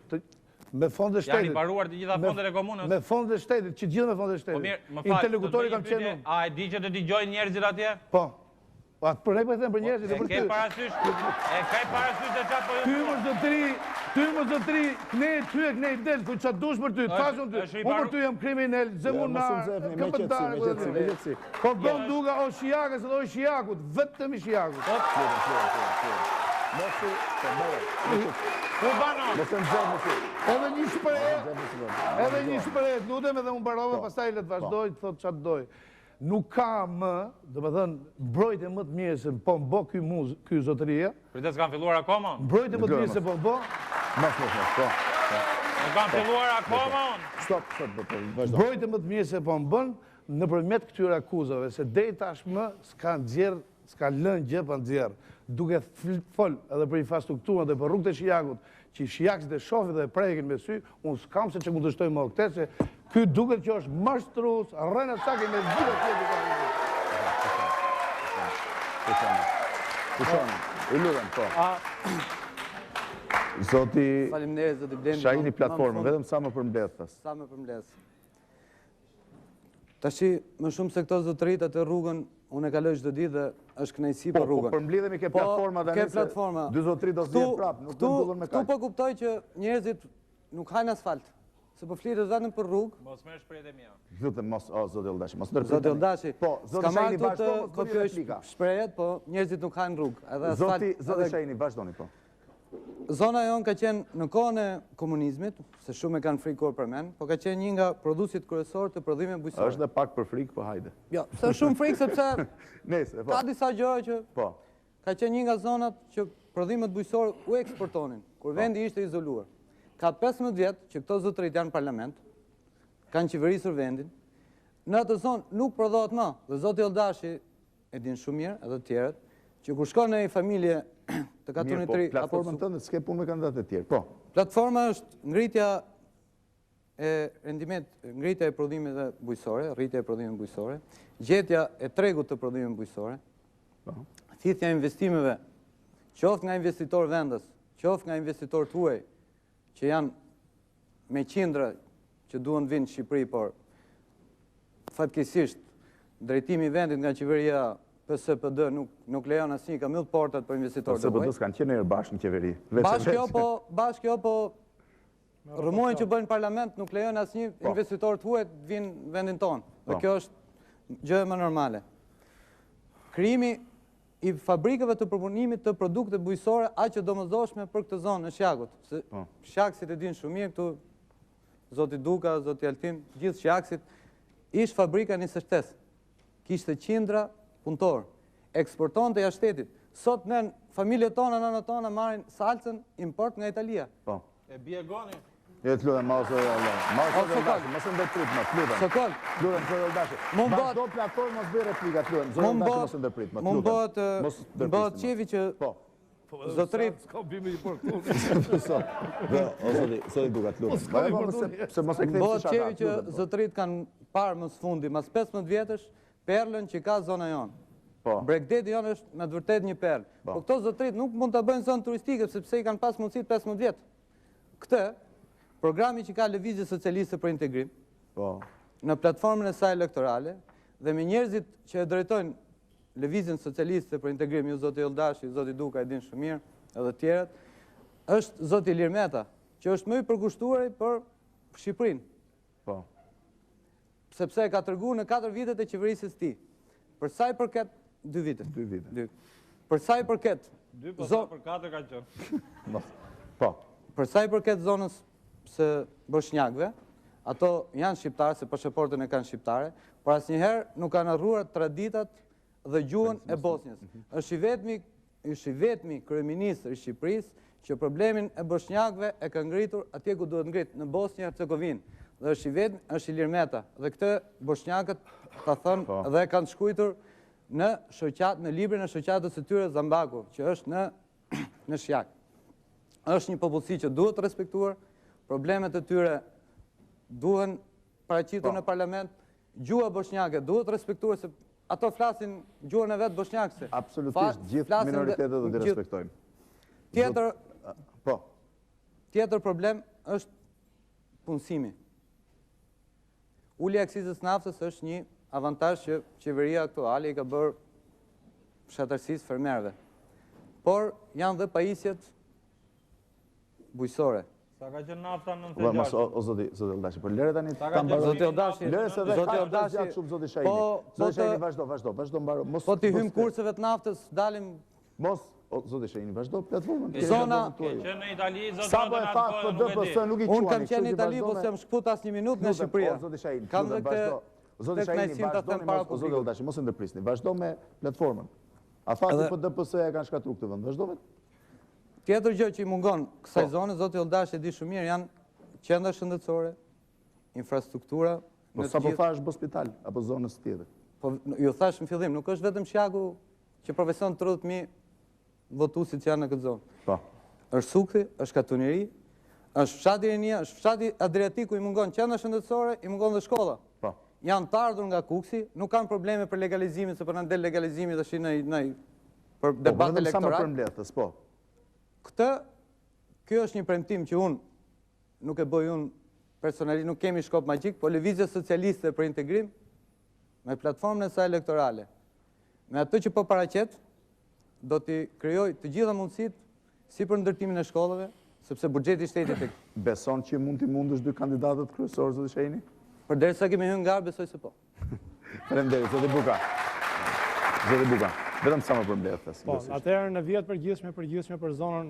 Me fondet e shtetit. Janë riparuar të gjitha fondet e komunës? Me fondet e shtetit, që gjithë me fondet e shtetit. Interlokutori kam qenë unë. A e di që të dëgjojnë njerëzit atje? Po. Atë për ne po e them për njerëzit e për ty. E ke parasysh dhe qa po ju? Ty më zotri, ty e knej del, ku qatë dush për ty, thashun ty. Unë për ty jam kriminel, zemunar, këpëtar. Po Agron Duka o Shijakës edhe o Shijakut, vetëm i Shijakut. Edhe një shpëret, lutem edhe unë barove, pastaj le të vazhdoj, të thotë qatë doj. Nuk ka më, dhe me thënë, mbrojtje më të mirë se po më bo ky zotëria. Pritet s'kan filluar akoma? Mbrojtje më të mirë se po më bo. Nuk kanë filluar akoma? Mbrojtje më të mirë se po më bën, nëpërmjet këtyre akuzave, se deri tashmë s'ka lënë gjë pa nxjerr. Duke fol edhe për infrastrukturën dhe për rrugët e Shijakut, që Shijakës dhe shofi dhe prekin me sy, unë s'kam se që mund të shtoj më këte, se ky duket që është mashtrus, rrënë sake me gjithë tjetë. I lutem, po. Zoti Shahini platformën, vetëm sa më përmbledhës. Sa më përmbledhës. Tashi, më shumë se këto zotërit atë rrugën, unë e kaloj çdo ditë dhe është kënaqësi për rrugën. Po, përmbledhemi ke platforma tani. Ke platforma. 2 zotërit do s'vjen prapë, nuk do mbyllën me kaq. Ktu po kuptoj që njerëzit nuk hajnë asfalt. Se po flitet vetëm për rrugë. Mos merr shprehjet e mia. Lutem mos, zoti Olldashi, mos ndërprer. Zoti Olldashi. Po, zoti Shahini vazhdon, po kjo është shprehjet, po njerëzit nuk hajnë rrugë. Edhe asfalt. Zoti Shahini vazhdoni po. Zona jonë ka qenë në kohën e komunizmit, se shumë e kanë frikë kur përmend, po ka qenë një nga prodhuesit kryesor të prodhimeve bujqësore. Është dhe pak për frikë, po hajde. Jo, se shumë frikë sepse ka disa gjëra që ka qenë një nga zonat që prodhimet bujqësore u eksportonin, kur vendi ishte izoluar. Ka 15 vjet që këto zotërit janë në parlament, kanë qeverisur vendin. Në atë zonë nuk prodhohet më, dhe zoti Olldashi e din shumë mirë, edhe të tjerët, që kur shkon në një familje të katunit të ri... Platformën tënde s'ke punë me kandidatë të tjerë, po. Platforma është ngritja e rendimet, ngritja e prodhimeve bujqësore, rritja e prodhimeve bujqësore, gjetja e tregut të prodhimeve bujqësore, thithja e investimeve, qoftë nga investitor vendës, qoftë nga investitor të huaj, që janë me qindra që duhen vinë në Shqipëri, por fatkeqësisht drejtimi i vendit nga qeveria PSPD nuk lejon asnjë, ka mbyll portat për investitorët e huaj. PSPD s'kanë qenë herë bashkë në qeveri. Bashkë kjo, po rrëmojnë që bëjnë parlament, nuk lejon asnjë investitor të huaj të vinë vendin tonë. Dhe kjo është gjë më normale. Krijimi i fabrikave të përpunimit të produkte bujqësore aq të domosdoshme për këtë zonë në Shijakut. Se Shijakësit e dinë shumë mirë këtu, zoti Duka, zoti Altin, gjithë Shijakësit, ishte fabrika një sështes. Kishte qindra punëtor, eksporton të jashtetit. Sot në familje tona, nëna tona, marrin salcën import nga Italia. E bie goni? Je të lutem, Sokol Olldashi, mos e ndërprit më, lutem. Sokol. Lutem, Sokol Olldashi. Vazhdo platformë, mos bëj replika, lutem. Sokol Olldashi mos e ndërprit më, lutem. Më bëhet qevi që zotërit... S'ka bimi i për këtu. Zoti Duka, lutem. Se mos e kthejmë Bëhet qevi që zotërit kanë parë më së fundi, mas 15 vjetësh, perlën që ka zona jonë. Bregdeti jonë është me të vërtet një perlë. Po këto zotërit nuk mund të bëjnë zonë turistike, sepse i kanë pas mundësit 15 vjetë. Këtë, programi që ka lëvizje socialiste për integrim, në platformën e saj elektorale, dhe me njerëzit që e drejtojnë lëvizjen socialiste për integrim, ju zoti Olldashi, zoti Duka e din shumë mirë, edhe tjerët, është zoti Ilir Meta, që është më i përkushtuar për Shqipërinë. Sepse ka tërgu në 4 vitet e qeverisjes ti. Për sa i përket 2 vite. Për sa i përket... 2 për 4 ka qenë. Për sa i përket zonës së bosnjakëve, ato janë shqiptarë, se pasaportën e kanë shqiptare, por asnjëherë nuk kanë harruar traditat dhe gjuhën e Bosnjës. Është i vetmi kryeministër i Shqipërisë që problemin e bosnjakëve e ka ngritur atje ku duhet ngrit, në Bosnjë Hercegovinë. Dhe është i vetmi, është Ilir Meta. Dhe këtë bosnjakët ta thënë dhe kanë shkruar në librin e shoqatës së tyre Zambaku, që është në Shijak. Është një popullsi që duhet respektuar, problemet e tyre duhen paraqitur në parlament, gjuha bosnjake duhet respektuar, se ato flasin gjuhën e vetë bosnjakse. Absolutisht, gjithë minoritetet do t'i respektojmë. Tjetër problem është punësimi. Ulja e aksizës naftës është një avantazh që qeveria aktuale i ka bërë fshatërsisë fermerëve. Por janë dhe pajisjet bujësore. Sa ka qenë nafta në 96? O zoti Olldashi, për lere tani... Zoti Olldashi... Zoti Shahini, vazhdo mbaro. Po t'i hymë kurseve të naftës, dalim... Mos, zoti Shahini, vazhdo platformën. Zona... Ke qenë në Itali, zoti Sa po e thakë për DPS, nuk i quani. Unë kam qenë në Itali, po se jam shkput as një minutë në Shqipëria. Zoti Shahini, kam dhe Zoti Shahini, Zoti Olldashi, mos e ndërprisni. Vazhdo me platformën. A thakë për DPS e kanë shkatru këtë vend, vazhdo me... Tjetër gjë që i mungon kësaj zone, zoti Olldashi e di shumë mirë, janë qendra shëndetësore, infrastruktura... Po sa po thash bë spital, apo zonës tjetër? Po ju thash në fillim, nuk është vetëm Shijaku që profesion 30.000 votuesit që janë në këtë zonë. Është Sukthi, është Katuniri, është fshati Rinia, është fshati Adriatiku, i mungon qendra shëndetësore, i mungon dhe shkolla. Janë të ardhur nga Kuksi, nuk kanë probleme për legalizimin, se për në del legalizimi dhe shi për debat elektoral. Kjo është një premtim që unë nuk e bëj unë personalisht, nuk kemi shkop magjik, po lëvizje socialiste për integrim me platformën e saj elektorale. Me atë që po paraqet, do t'i krijoj të gjitha mundësit si për ndërtimin e shkollave, sepse buxheti i shtetit e... Beson që mund t'i mundësh 2 kandidatët kryesorë, zoti Shahini? Përderisa kemi hyrë nga, besoj se po. Faleminderit, zoti Buka. Zoti Buka, vetëm sa më përmbledh. Po, atëherë në vjet përgjithshme për zonën...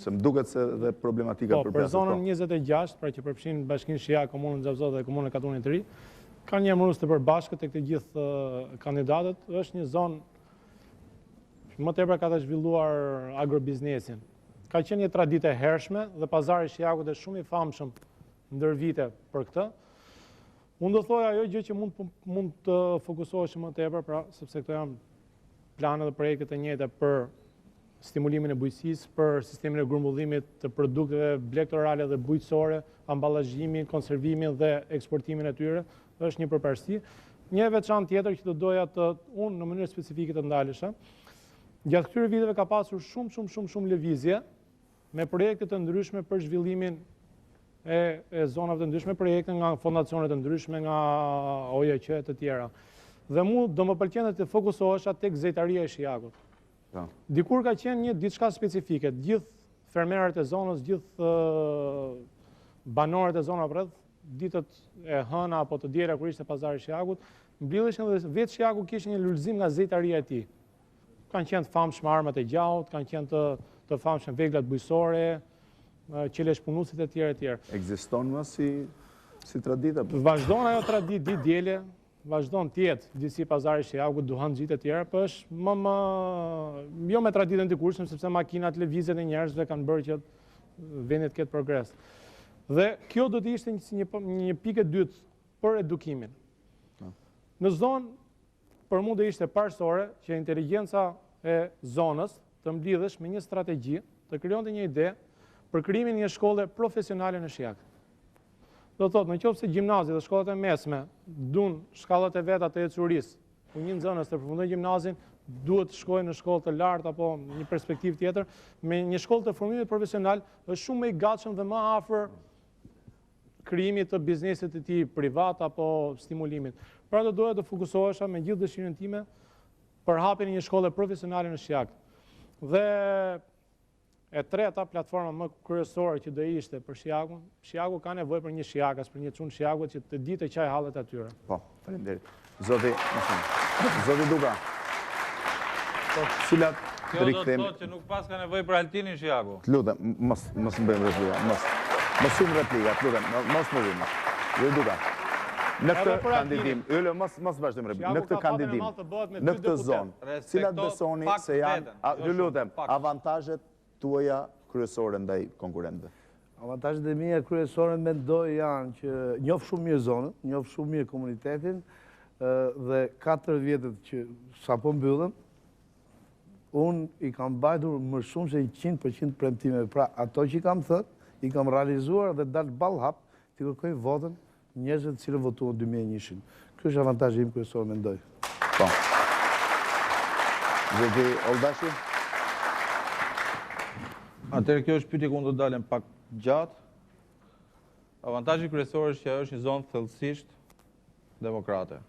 Se më duket se dhe problematika për zonën 26, pra që përfshin bashkinë Shijak, komunën Xhavzot dhe komunën Katunit të Ri, ka një emërues të përbashkët e këtë gjithë kandidatët, është një zonë më tepër ka të zhvilluar agrobiznesin. Ka qenë një traditë e hershme dhe pazari Shijakut është shumë i famshëm ndër vite për këtë. Unë do thoja ajo gjë që mund të fokusohesh më tepër, pra sepse këto janë plane dhe projekte të njëjta për stimulimin e bujqësisë, për sistemin e grumbullimit të produkteve elektorale dhe bujqësore, amballazhimin, konservimin dhe eksportimin e tyre, është një përparësi. Një veçantë tjetër që do doja të unë në mënyrë specifike të ndalesha, gjatë këtyre viteve ka pasur shumë lëvizje me projekte të ndryshme për zhvillimin e zonave të ndryshme, projekte nga fondacionet të ndryshme, nga OJQ të tjera. Dhe mu do më pëlqen të fokusohesha tek zejtaria e Shijakut. Dikur ka qenë një diçka specifike, gjithë fermerët e zonës, gjithë banorët e zonave rreth, ditët e hëna apo të diera kur ishte pazari Shijakut, mbilleshin dhe vetë Shijaku kishte një lulëzim nga zejtaria e tij. Kanë qenë të famshme armat e gjallët, kanë qenë të famshme veglat bujësore, qeleshpunuesit e tjerë. Ekziston më si traditë? Vazhdon ajo traditë ditë diele, vazhdon të jetë disi pazari Shijakut, duhan gjitë e tjera, për është jo me traditën të kurshëm, sepse makinat, lëvizjet e njerëzve kanë bërë që vendit këtë progres. Dhe kjo do të ishte një pikë dytë për edukimin. Në zonë, për mu dhe ishte parësore që inteligjenca e zonës të mblidhesh me një strategji të krijonte një ide për krijimin e një shkolle profesionale në Shijak. Do thotë, në qoftë se gjimnazi dhe shkollat e mesme duan shkallat e veta të ecurisë, ku një nxënës të përfundojë gjimnazin, duhet të shkojë në shkollë të lartë apo një perspektivë tjetër, me një shkollë të formimit profesional është shumë më i gatshëm dhe më afër krijimit të biznesit të tij privat apo stimulimit. Pra do doja të fokusohesha me gjithë dëshirën time për hapjen e një shkolle profesionale në Shijak. Dhe e treta platforma më kryesore që do ishte për Shijakun, Shijaku ka nevojë për një shijakas, për një çun Shijakut që të ditë çaj hallet atyre. Po, faleminderit. Zoti Duka. Cilat Kjo do të thotë që nuk pas ka nevojë për Altinin Shijaku. Lutem, mos më bëjmë replika, mos shumë replika, lutem, mos më vini. Zoti Duka. Në këtë kandidim, mos vazhdojmë replika. Në këtë kandidim, në këtë zonë, cilat besoni se janë, lutem, avantazhet tuaja kryesore ndaj konkurrentëve? Avantazhet e mia kryesore mendoj janë që njoh shumë mirë zonën, njoh shumë mirë komunitetin dhe 4 vjetët që sapo mbyllën, unë i kam mbajtur më shumë se 100% premtime. Pra, ato që i kam thënë, i kam realizuar dhe dalë ballhap të kërkoj votën njerëzve të cilën votuan 2001. Ky është avantazhi im kryesor, mendoj. Po. Zgjedhje Olldashi? Atëherë kjo është pyetje ku do të dalem pak gjatë. Avantazhi kryesor është që ajo është një zonë thellësisht demokrate.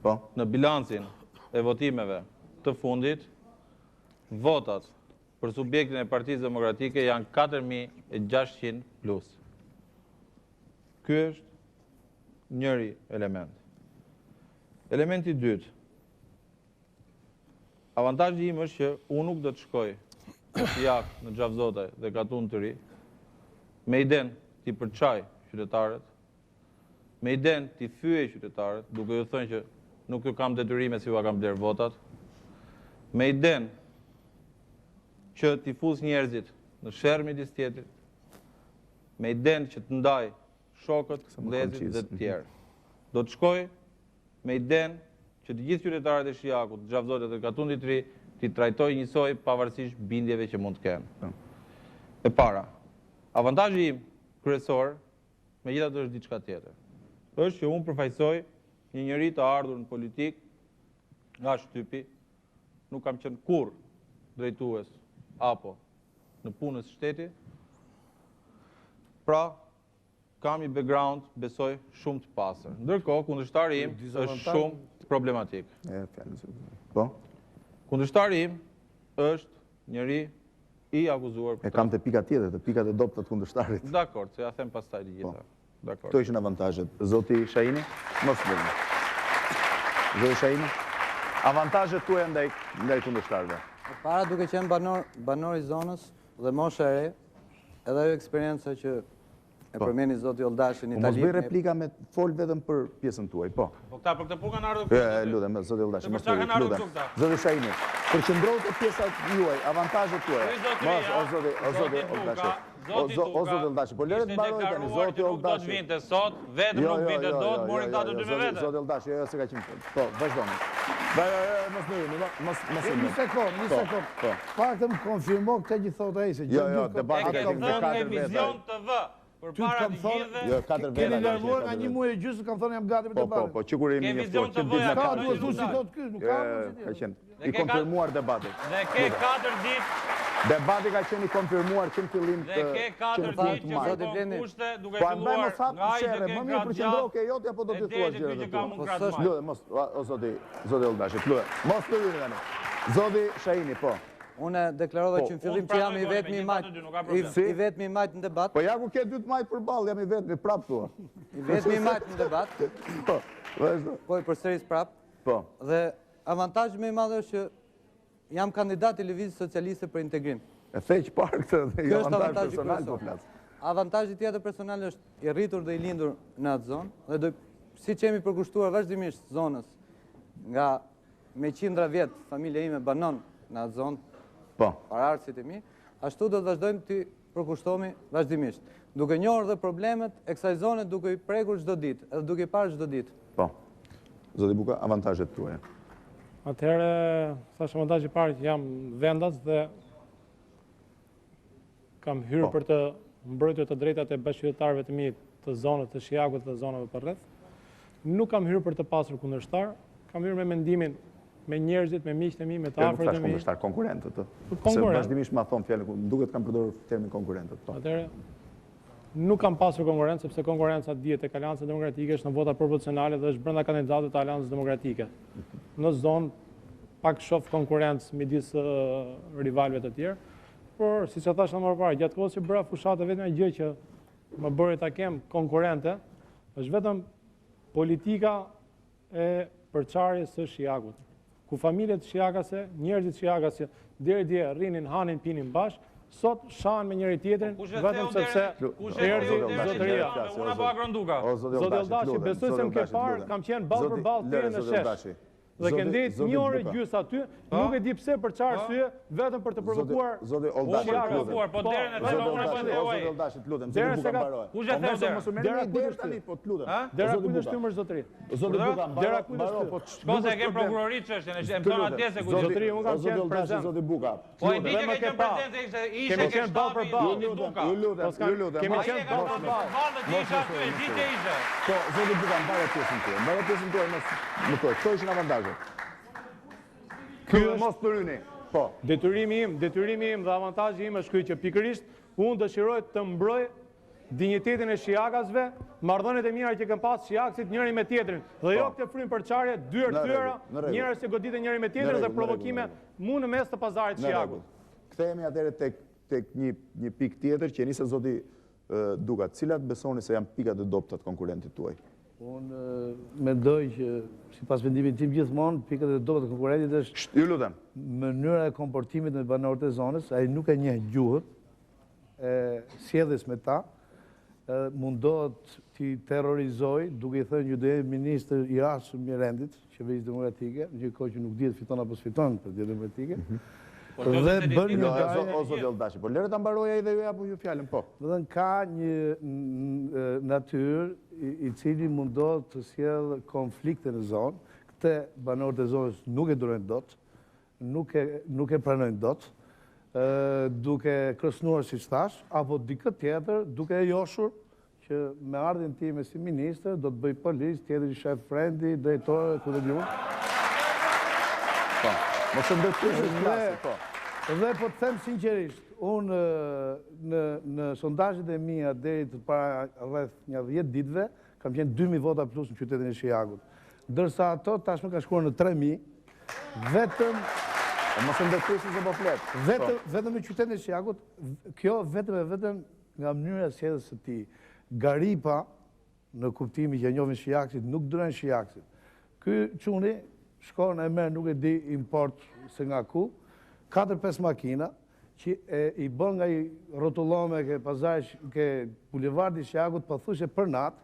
Po. Në bilancin e votimeve të fundit, votat për subjektin e Partisë Demokratike janë 4600 plus. Ky është njëri element. Elementi i dytë. Avantazhi im është që unë nuk do të shkoj në Shijak, në Xhavzote dhe Katun të ri, me iden t'i përçaj qytetarët, me iden t'i fyej qytetarët, duke ju thënë që nuk ju kam detyrime si ju kam bler votat, me iden që t'i fus njerëzit në sherr midis tjetrit, me iden që të ndaj shokët, vëllezërit dhe të tjerë. Do të shkoj me iden që të gjithë qytetarët e Shijakut, të Xhavzotit dhe Katunit të ri, t'i trajtoj njësoj pavarësisht bindjeve që mund të kenë. E para, avantazhi im kryesor, megjithatë është diçka tjetër. Është që unë përfaqësoj një njeri të ardhur në politik nga shtypi, nuk kam qenë kurrë drejtues apo në punës shteti. Pra, kam një background, besoj, shumë të pastër. Ndërkohë, kundërshtari im është shumë problematik. Po? Kundërshtari im është njëri i akuzuar. E kam të pikat tjetër, të pikat e dobta të kundërshtarit. Dakor, se ja them pastaj të gjitha. Këto ishin avantazhet. Zoti Shahini, mos vëmë. Zoti Shahini, avantazhet tuaja ndaj kundërshtarëve. Para duke qenë banor i zonës dhe mosha e re, edhe ajo eksperjenca që e përmeni zoti Olldashi në Itali. Mos bëj replika me fol vetëm për pjesën tuaj, po. Po këta për këtë punë kanë ardhur. Lutem, zoti Olldashi, mos çfarë kanë ardhur lutem. këta? Zoti Shahini, përqendrohu te pjesat juaj, avantazhet tuaja. Mos, o zoti Olldashi. O zoti Olldashi, po lëre të mbaroj tani, zoti Olldashi. Do të vinte sot, vetëm nuk vinte dot, morin këta të dy me vete. Zoti Olldashi, jo se ka qenë. Po, vazhdoni. Mos Një sekond. Faktë më konfirmo këtë që thotë ai se Jo, debati ka qenë Në 4 vjet. Vijon TV. Për para të gjithëve. Jo, 4 vjet. keni larguar nga një muaj e gjysmë, kam thënë jam gati për debatin. Po, që kur jemi Kemi një vizion të vëja, Ka duhet thu si thotë ky, nuk ka. ka qenë i konfirmuar debati. Dhe ke 4 ditë. Debati ka qenë i konfirmuar që në fillim Dhe ke 4 ditë që kërkon kushte duke Po mbaj mos filluar hap nga ai që sherrë, ke më mirë përqendro ke joti apo do të thuash gjëra të tua. Lutem, mos o zoti Olldashi, lutem. Mos të vini tani. Zoti Shahini, po. Unë deklarova që në fillim që jam i vetmi i majt në debat. Po ja ku ke 2 majt përballë, jam i vetmi prap thua. I vetmi i majt në debat. Po, vazhdo. Po i përsëris prap. Po. Dhe avantazhi më i madh është që jam kandidat i Lëvizjes Socialiste për Integrim. E theq parë këtë dhe jo avantazh personal po flas. Avantazhi tjetër personal është i rritur dhe i lindur në atë zonë dhe siç jemi përkushtuar vazhdimisht zonës nga me qindra vjet familja ime banon në atë zonë. Po. Pararësit e mi, ashtu do të vazhdojmë të përkushtohemi vazhdimisht, duke njohur dhe problemet e kësaj zone, duke i prekur çdo ditë, edhe duke i parë çdo ditë. Po. Zoti Buka, avantazhet tuaja. Atëherë, thash avantazhi i parë që jam vendas dhe kam hyrë për të mbrojtur të drejtat e bashkëqytetarëve të mi të zonës të Shijakut dhe zonave përreth. Nuk kam hyrë për të pasur kundërshtar, kam hyrë me mendimin me njerëzit, me miqtë e mi, me të afërt e mi. Kundërshtar, konkurrentët. Se Konkurrent. vazhdimisht ma thon fjalën, duket kam përdorur termin konkurrentët. Po. Atëherë, nuk kam pasur konkurrencë, sepse konkurenca dihet tek Aleanca Demokratike është në vota proporcionale dhe është brenda kandidatëve të Aleancës Demokratike. Në zonë pak shoh konkurrencë midis rivalëve të tjerë, por siç e thash më parë, gjatë kohës që bëra fushatë, vetëm gjë që më bëri ta kem konkurrente është vetëm politika e përçarjes së Shijakut, ku familjet shijakase, njerëzit shijakase deri dje rrinin, hanin, pinin bashkë, sot shahen me njëri-tjetrin vetëm sepse erdhi zotëria. Unë apo Agron Duka. Zoti Olldashi, besoj se më ke parë, kam qenë ballë për ballë tyre në shesh. Dhe ke ndejt një orë gjysë aty, nuk e di pse për çfarë arsye, vetëm për të provokuar. Zoti Olldashi, Po derën e thënë unë apo Zoti Olldashi, lutem, Dera Zoti se Buka ka- mbaroj. Kush e thënë derën? Mos u merrni deri tani, po të lutem. Dera Zoti kujt është Buka. tymër zotëri? Zoti Buka, Dera mbaroj, kujt mbaroj, është po Shko se e ke prokurori çështjen, e thënë atje se ku Zotëri, unë kam Zoti qenë Olldashi, prezant. Zoti Buka. Po e di Dhe që më ke ke qenë pa. prezente, ishte Kemi ke qenë ballë për ballë. Andi Duka. Ju lutem, ju lutem. Kemi mos- qenë Ai e ka ballë për thënë ballë. ballë, ti isha aty, e di që ishte. Po, Zoti Buka, mbaroj pjesën tuaj. Mbaroj pjesën tuaj, mos më thuaj. Këto ishin avantazhet. Ky mos të ryni. Po. Detyrimi im dhe avantazhi im është ky që pikërisht unë dëshiroj të mbroj dinjitetin e shijakasve, marrëdhëniet e mira që kanë pas shijakësit njëri me tjetrin. Dhe jo këtë frymë përçarje, dyert Në tyra, rregull, në rregull. njerëz që goditen njëri me Në tjetrin dhe rregull, në provokime rregull, mu në mes të pazarit Në shijakut. rregull. Kthehemi atëherë tek një pikë tjetër që nisë Zoti Duka. Cilat besoni se janë pikat e dobta të konkurentit tuaj? Unë mendoj që, sipas vendimit tim gjithmonë, pikat e dobta të konkurentit është Ju lutem. mënyra e komportimit me banorët e zonës, ai nuk e njeh gjuhën e sjelljes me ta, mundohet t'i terrorizoj, duke i thënë ju do jeni ministër i jashtëm i rendit, qeverisë demokratike, në një kohë që nuk dihet fiton apo s'fiton për demokratike. Dhe bën një ngjarje. O Zoti Olldashi, po lere ta mbaroj ai dhe ju apo ju fjalën, po. Do të thënë ka një natyrë i cili mundohet të sjell konflikte në zonë. Këtë banorët e zonës nuk e durojnë dot, nuk e pranojnë dot, duke kërcënuar siç thash, apo dikë tjetër duke e joshur që me ardhin time si ministër do të bëj policë, tjetri shef frendi, drejtor, ku do diun. Po. Mos e ndërtuesi klasi, po. Dhe po të them sinqerisht, unë në sondazhet e mia deri të para rreth një 10 ditëve kam qenë 2000 vota plus në qytetin e Shijakut. Ndërsa ato tashmë ka shkuar në 3000, vetëm Mos e ndërtuesi se po flet. vetëm në qytetin e Shijakut, kjo vetëm nga mënyra e sjelljes së tij. Garipa në kuptimin që e njohin shijakësit nuk durojnë shijakësit. Ky çuni shkon e merr nuk e di import se nga ku, 4-5 makina që i bën nga i rrotullome ke pazari ke bulevardi Shijakut pothuajse për natë,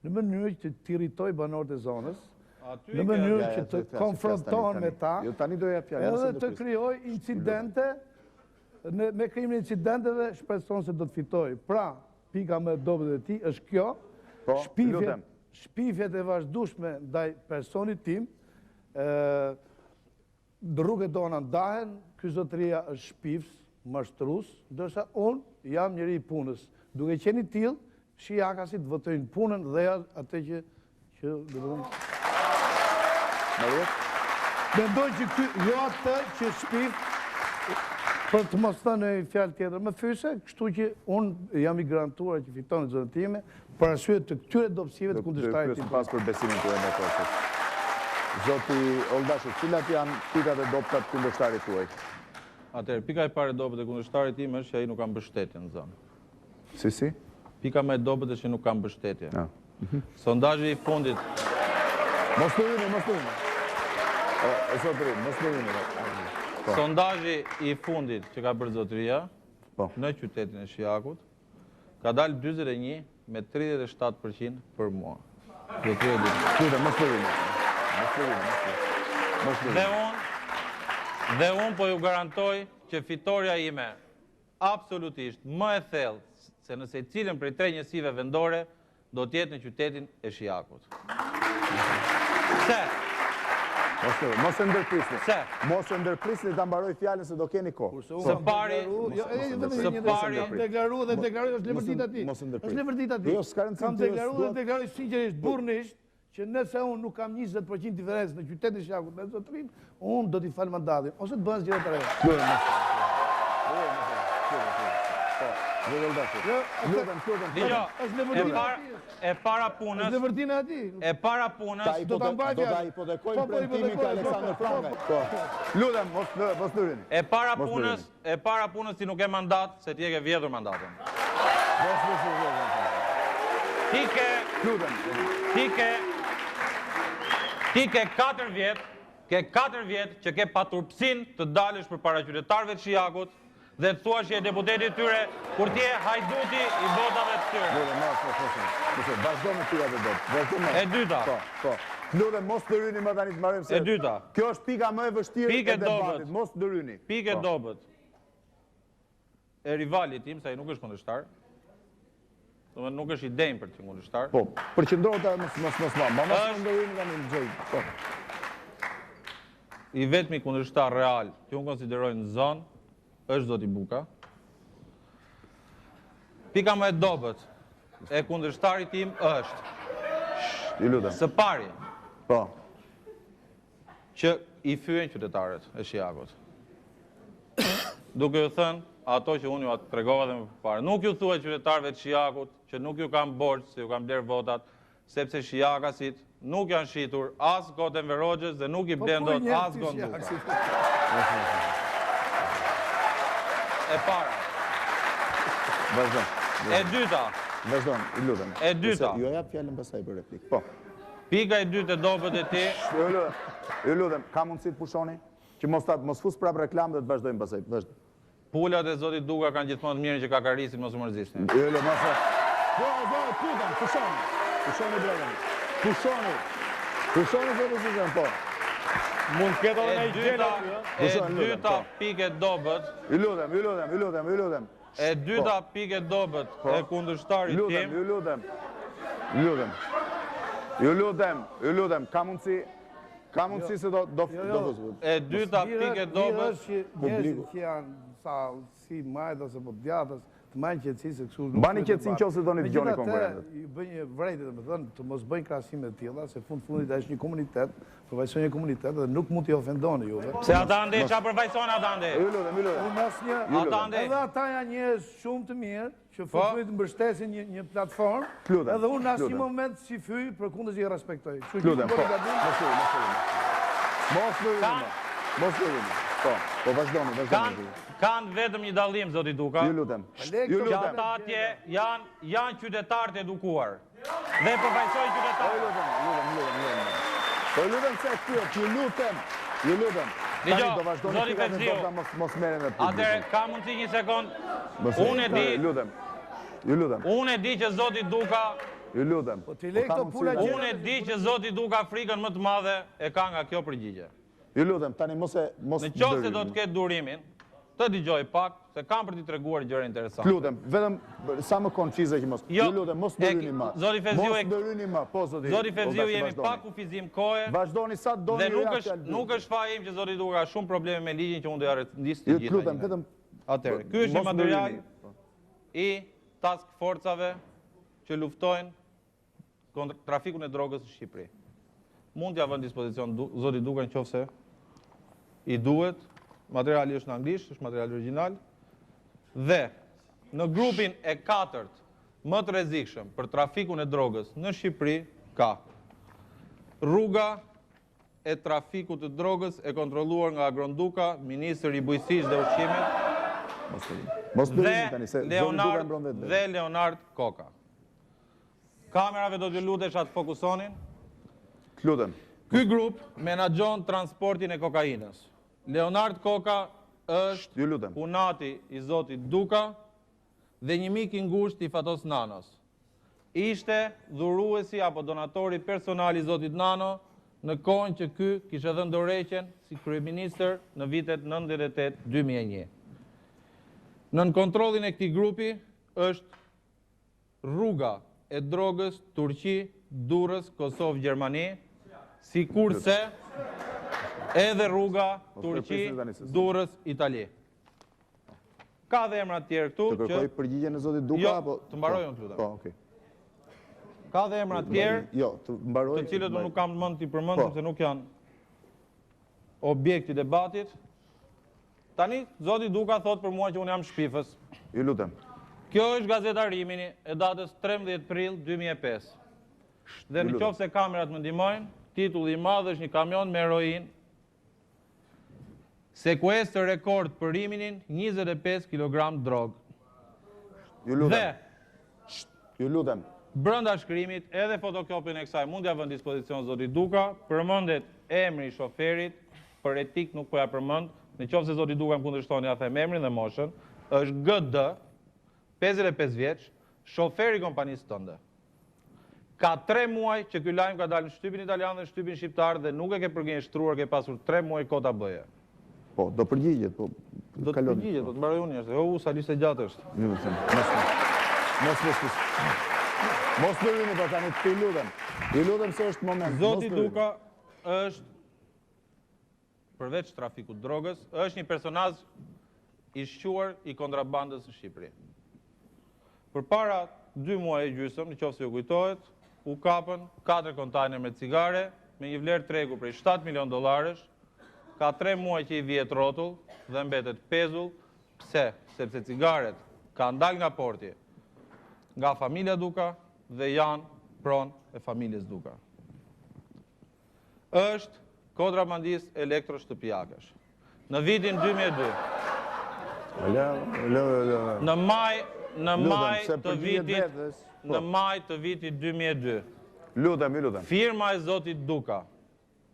në mënyrë që të irritoj banorët e zonës, në mënyrë që të konfrontohen me ta, Jo tani do ja fjalën. edhe të krijoj incidente, me krimin e incidenteve shpreson se do të fitoj. Pra, pika më e dobët e tij është kjo, shpifjet e vazhdueshme ndaj personit tim, rrugët tona ndahen, ky zotëria është shpifës, mashtrues, ndërsa unë jam njëri i punës. Duke qenë i tillë, shijakasit votojnë punën dhe atë që do të thonë. Mendoj që ky jo atë që shpif për të mos thënë një fjalë tjetër më thyse, kështu që unë jam i garantuar që fiton në zonën time për arsye të këtyre dobësive të kundërshtarit tim. Pas për besimin tuaj ndaj forcës. Zoti Olldashi, cilat janë pikat e dobta të kundërshtarit tuaj? Atëherë, pika e parë e dobët e kundërshtarit tim është që ai nuk ka mbështetje në zonë. Si? Pika më e dobët është që nuk ka mbështetje. Sondazhi i fundit. Mos të vini. Zotëri, mos të vini. Sondazhi i fundit që ka bërë zotëria në qytetin e Shijakut ka dalë 41 me 37% për mua. Zotëria mos të vini. Dhe unë po ju garantoj që fitoria ime absolutisht më e thellë se nëse cilën prej tre njësive vendore do t'jetë në qytetin e Shijakut. Se? Mos e ndërprisni. Se? Mos e ndërprisni ta mbaroj fjalën se do keni kohë. Së pari, Kam deklaruar dhe deklaroj është vërtet aty. Është vërtet aty. Jo, s'ka rëndësi. Kam deklaruar dhe deklaroj sinqerisht burrnisht që nëse unë nuk kam 20% diferencë në qytetin e Shijakut me zotrin, unë do t'i fal mandatin ose të bëhen zgjedhjet e reja. e para punës, Është vërtetë aty. e para punës, Do ta mbaj Do ta hipotekojmë premtimin ka Aleksandër Franga. Lutem, mos ndryni. e para punës ti nuk e mandat se ti e ke vjedhur mandatin. Ti ke 4 vjet që ke paturpsin të dalësh përpara qytetarëve të Shijakut dhe të thuash që je deputeti i tyre kur ti je hajduti i votave të tyre. Vazhdo me pyetjet e dot. E dyta. Po. Lutem mos ndryni më tani të mbarojmë se. E dyta. Kjo është pika më e vështirë e debatit. Mos ndryni. Pikë dobët. E rivali tim, sa ai nuk është kundërshtar. Domethënë nuk është idejnë për të kundërshtar. Po, përqendrohet mos mos ndryni tani në gjë. Po. I vetmi kundërshtar real që unë konsideroj në zonë është zoti Buka. Pika më e dobët e kundërshtarit tim është Ju lutem. së pari Po. që i fyen qytetarët e Shijakut. Duke ju thënë ato që unë ju atë tregova dhe më përpara. Nuk ju thuaj qytetarëve të Shijakut që nuk ju kam borxh se ju kam bler votat, sepse Shijakasit nuk janë shitur as kot e Verogjes dhe nuk i blen dot as Agron Duka. E para. Vazhdo. E dyta. Vazhdo, ju lutem. E dyta. Ju jap fjalën pastaj për replikë. Po. Pika e dytë e dobët e ti. Ju lutem, ka mundësi të pushoni? Që mos fus prap reklam dhe të vazhdojmë pastaj. Vazhdo. Pulat e zotit Duka kanë gjithmonë të mirën që ka karisin mos u mërzisni. Ju lutem, pushoni. Pushoni drejtën. Pushoni zotëzën, po. Mund të ketë edhe një gjela. E dyta pikë e dobët. Ju lutem. E dyta pikë e dobët e kundërshtarit tim. Ju lutem, ka mundësi se do vëzë. E dyta pikë e dobët. Njerëzit që janë sa si majt ose po djatës, të majnë qetësi se kështu nuk. Mbani qetësinë nëse doni të dëgjoni konkurrentët. I bëj një vërejtje, domethënë, të mos bëjnë krahasime të tilla, se fundit është një komunitet, përfaqëson një komunitet dhe nuk mund t'i ofendoni juve. Se ata ande çfarë përfaqëson ata ande? Ju lutem. Unë asnjë. Ata ande. Edhe ata janë njerëz shumë të mirë që fundit mbështesin një platformë. Lutem, Edhe unë asnjë moment si fyj përkundër që i respektoj. Lutem, po. Mos lërini. Po vazhdoni. Kanë vetëm një dallim zoti Duka. Ju lutem. Që ata atje janë qytetarë të edukuar. Dhe përfaqësojnë qytetarët. Po lutem se ju lutem. Dgjoj, zoti Fevziu. Mos merrem me punë. Atëherë ka mundësi një sekond. Unë e di. Ju lutem. Unë e di që zoti Duka. Ju lutem. Po ti lej këto pula që Unë e di që zoti Duka frikën më të madhe e ka nga kjo përgjigje. Ju lutem, tani mos. Në qoftë se do të ketë durimin, të dëgjoj pak se kam për t'i treguar gjëra interesante. Lutem, vetëm sa më konfize që mos. Ju lutem, mos ndryni më. Zoti Fevziu Mos ndryni më, po zoti. Zoti Fevziu jemi pak kufizim kohe. Vazhdoni sa doni. Dhe nuk është faji im që zoti Duka ka shumë probleme me ligjin që unë do ja ndis të gjitha. Ju lutem, vetëm atëherë. Ky është një material i task forcave që luftojnë kundër trafikun e drogës në Shqipëri. Mund t'ja vënë në dispozicion zoti Duka nëse i duhet. Materiali është në anglisht, është material original. Dhe në grupin e 4 më të rrezikshëm për trafikun e drogës në Shqipëri ka rruga e trafikut të drogës e kontrolluar nga Agron Duka, ministri i bujqësisë dhe ushqimit. Mos ndryni tani se dhe Leonard Koka. Kamerave do t'ju lutesh atë fokusonin. Lutem. Ky grup menaxhon transportin e kokainës. Leonard Koka është punati i zotit Duka dhe një mik i ngushtë i Fatos Nanos. Ishte dhuruesi apo donatori personal i zotit Nano në kohën që ky kishte dhënë dorëheqjen si kryeministër në vitet 98-2001. Nën kontrollin e këtij grupi është rruga e drogës Turqi, Durrës, Kosovë, Gjermani, sikurse edhe rruga Turqi, Durrës, Itali. Ka dhe emra të tjerë këtu Të kërkoj përgjigjen e zotit Duka Jo, apo të mbaroj unë të lutem. Po, okay. Ka dhe emra të tjerë Jo, të mbaroj. të cilët unë nuk kam mend t'i përmend sepse nuk janë objekti debatit. Tani zoti Duka thot për mua që unë jam shpifës. Ju lutem. Kjo është gazeta Rimini e datës 13 prill 2005. Dhe në qoftë se kamerat më ndihmojnë, titulli i madh është një kamion me heroin. Sekuestër rekord për Riminin, 25 kg drog. Ju lutem. Dhe Ju lutem. brenda shkrimit edhe fotokopin e kësaj mund ja vën dispozicion zoti Duka, përmendet emri i shoferit, për etik nuk po ja përmend, në qoftë se zoti Duka më kundërshton ja them emrin dhe moshën, është GD, 55 vjeç, shofer i kompanisë tënde. Ka 3 muaj që ky lajm ka dalë në shtypin italian dhe në shtypin shqiptar dhe nuk e ke përgjigjëstruar, ke pasur 3 muaj kota bëje. Po, do përgjigjet, po. Do të përgjigjet, do të mbaroj unë njerëz. Sa lishtë e gjatë është. Mos të rini për tani të lutem. Ju lutem se është moment. Zoti Duka është, përveç trafikut drogës, është një personazh i shquar i kontrabandës në Shqipëri. Përpara 2 muaj e gjysmë, nëse ju kujtohet, u kapën 4 kontajner me cigare me një vlerë tregu prej $7 milion, ka 3 muaj që i vjet rrotull dhe mbetet pezull. Pse? Sepse cigaret ka ndal nga porti, nga familja Duka dhe janë pronë e familjes Duka. Është kontrabandist elektroshtëpiakësh. Në vitin 2002. Në maj të vitit 2002. Lutem. Firma e zotit Duka,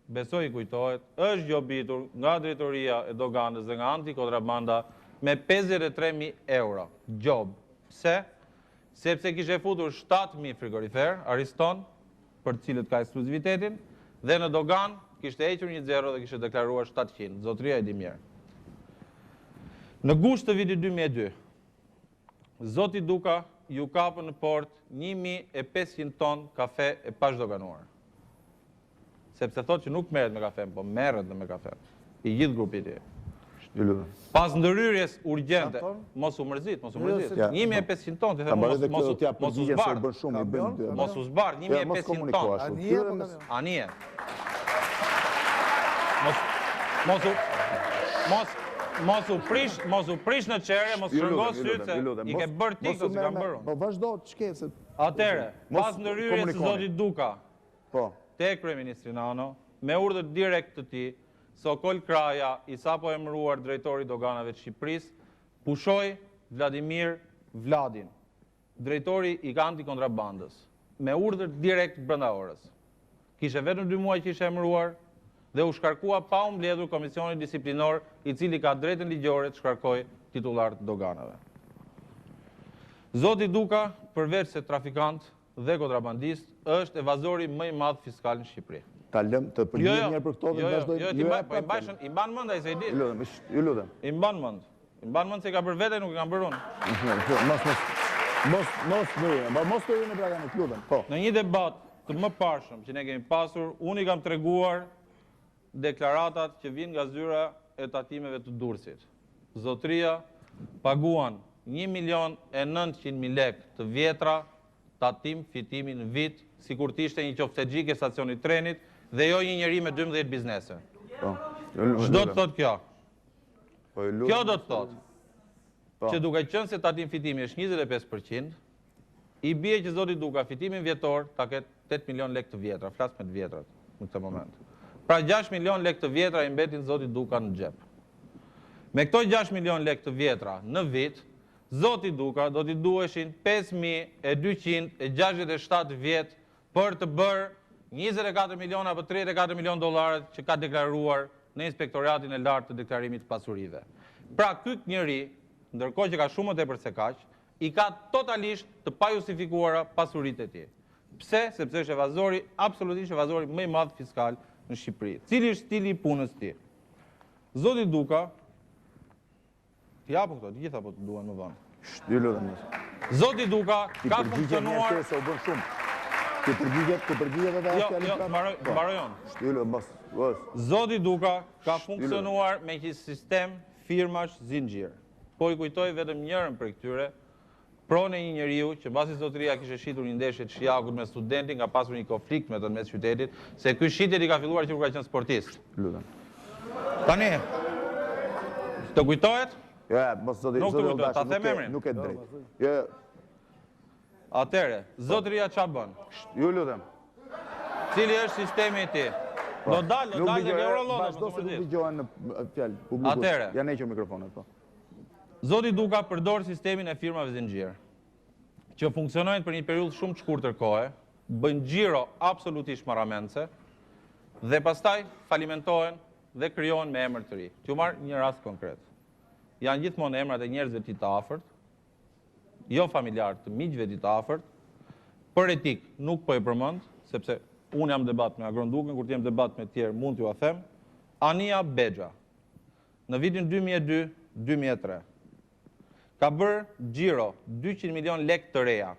besoj i kujtohet, është gjobitur nga drejtoria e doganës dhe nga antikontrabanda me 53.000 euro. Gjob. Pse? Sepse kishe futur 7.000 frigorifer, Ariston, për cilët ka ekskluzivitetin, dhe në dogan kishte hequr një zero dhe kishte deklaruar 700. Zotria e di mirë. Në gusht të vitit 2002, zoti Duka ju kapën në port 1.500 ton kafe e pashdoganuar. Sepse thot që nuk merret me kafe, po merret me kafe. I gjithë grupi i tij. Pas ndërhyrjes urgjente, mos u mërzit. 1.500 ton, të them mos u zbar. Mos u zbar, 1.500 ton. Anije. Mos u prish në qere, mos shërngos sytë se i ke bërë tikë ose kam bërë. Po vazhdo të shkecet. Atere, pas ndërhyrjes së zotit Duka, tek kryeministri Nano, me urdhër direkt të tij, Sokol Kraja, i sapo emëruar drejtori i doganave të Shqipërisë, pushoi Vladimir Vladin, drejtori i antikontrabandës, me urdhër direkt brenda orës. Kishe vetëm 2 muaj që ishte emëruar dhe u shkarkua pa u mbledhur komisioni disiplinor i cili ka drejtën ligjore të shkarkojë titullarët doganave. Zoti Duka, përveç se trafikant dhe kontrabandist, është evazori më i madh fiskal në Shqipëri. Ta lëm të përgjigjem një për këto dhe vazhdoj. I mban mend ai se i di. Ju lutem. I mban mend. I mban mend se ka bërë vete, nuk e kam bërë unë. Mos të rini pra kanë, lutem. Po. Në një debat të më parshëm që ne kemi pasur, unë i kam treguar deklaratat që vinë nga zyra e tatimeve të Durrësit. Zotria paguan 1.900.000 lek të vjetra tatim fitimi në vit, sikur të ishte një qoftegjik e stacionit trenit dhe jo një njeri me 12 biznese. Çdo të thot kjo? Kjo do të thot që duke qenë se tatim fitimi është 25%, i bie që zoti Duka fitimin vjetor ta ketë 8 milion lek të vjetra, flas me të vjetrat në këtë moment. Pra 6 milion lek të vjetra i mbetin zoti Duka në xhep. Me këto 6 milion lek të vjetra në vit, zoti Duka do t'i duheshin 5.267 vjet për të bërë 24 milion apo 34 milion dollarët që ka deklaruar në inspektoratin e lartë të deklarimit të pasurive. Pra ky njeri, ndërkohë që ka shumë më tepër se kaq, i ka totalisht të pajustifikuara pasuritë e tij. Pse? Sepse është evazori, absolutisht evazori më i madh fiskal në Shqipëri. Cili është stili i punës të tij? Zoti Duka T'japu këto, të gjitha po të duan më vonë. Ju lutem. Zoti Duka ka funksionuar... Se u bën shumë. Ti përgjigjet edhe Jo, mbarojon. Ju lutem, mos. Zoti Duka ka funksionuar me një sistem firmash zinxhir. Po i kujtoj vetëm njërën për këtyre, pronë e një njeriu që mbasi zotëria kishte shitur një ndeshje të Shijakut me studentin, ka pasur një konflikt me të mes qytetit, se ky shitje i ka filluar që kur ka qenë sportist. Lutem. Tani, të kujtohet? Ja, mos zoti Olldashi, nuk e drejt. Jo. Atëre, zotëria ç'a bën? Ju lutem. Cili është sistemi i tij? Do dal dhe eurollonë. Vazhdo se nuk dëgjohen në fjalë publiku. Atëre. Ja hequr mikrofonet, po. Zoti Duka përdor sistemin e firmave zinxhir, që funksionojnë për një periudhë shumë të shkurtër kohe, bën xhiro absolutisht marramendse dhe pastaj falimentohen dhe krijohen me emër të ri. T'ju marr një rast konkret. Janë gjithmonë emrat e njerëzve të afërt, jo familjar, të miqve të afërt. Për etik nuk po e përmend, sepse unë jam debat me Agron Dukën, kur të jem debat me tjerë mund t'ju a them. Ania Bexha, në vitin 2002-2003, ka bërë xhiro 200 milion lek të reja.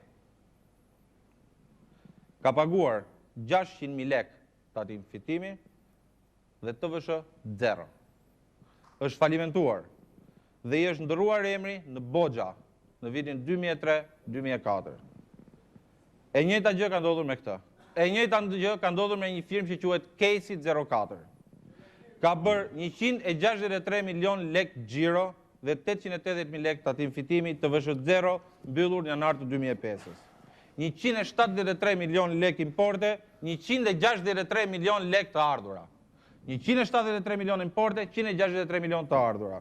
Ka paguar 600.000 lek tatim fitimi dhe TVSH 0. Është falimentuar dhe i është ndërruar emri në Boxha në vitin 2003-2004. E njëjta gjë ka ndodhur me këtë. E njëjta gjë ka ndodhur me një firmë që quhet Case 04. Ka bërë 163 milion lek xhiro dhe 880.000 lek tatim fitimi, TVSH 0 mbyllur në janar të 2005-s. 173 milion lek importe, 163 milion lek të ardhura. 173 milion importe, 163 milion të ardhura.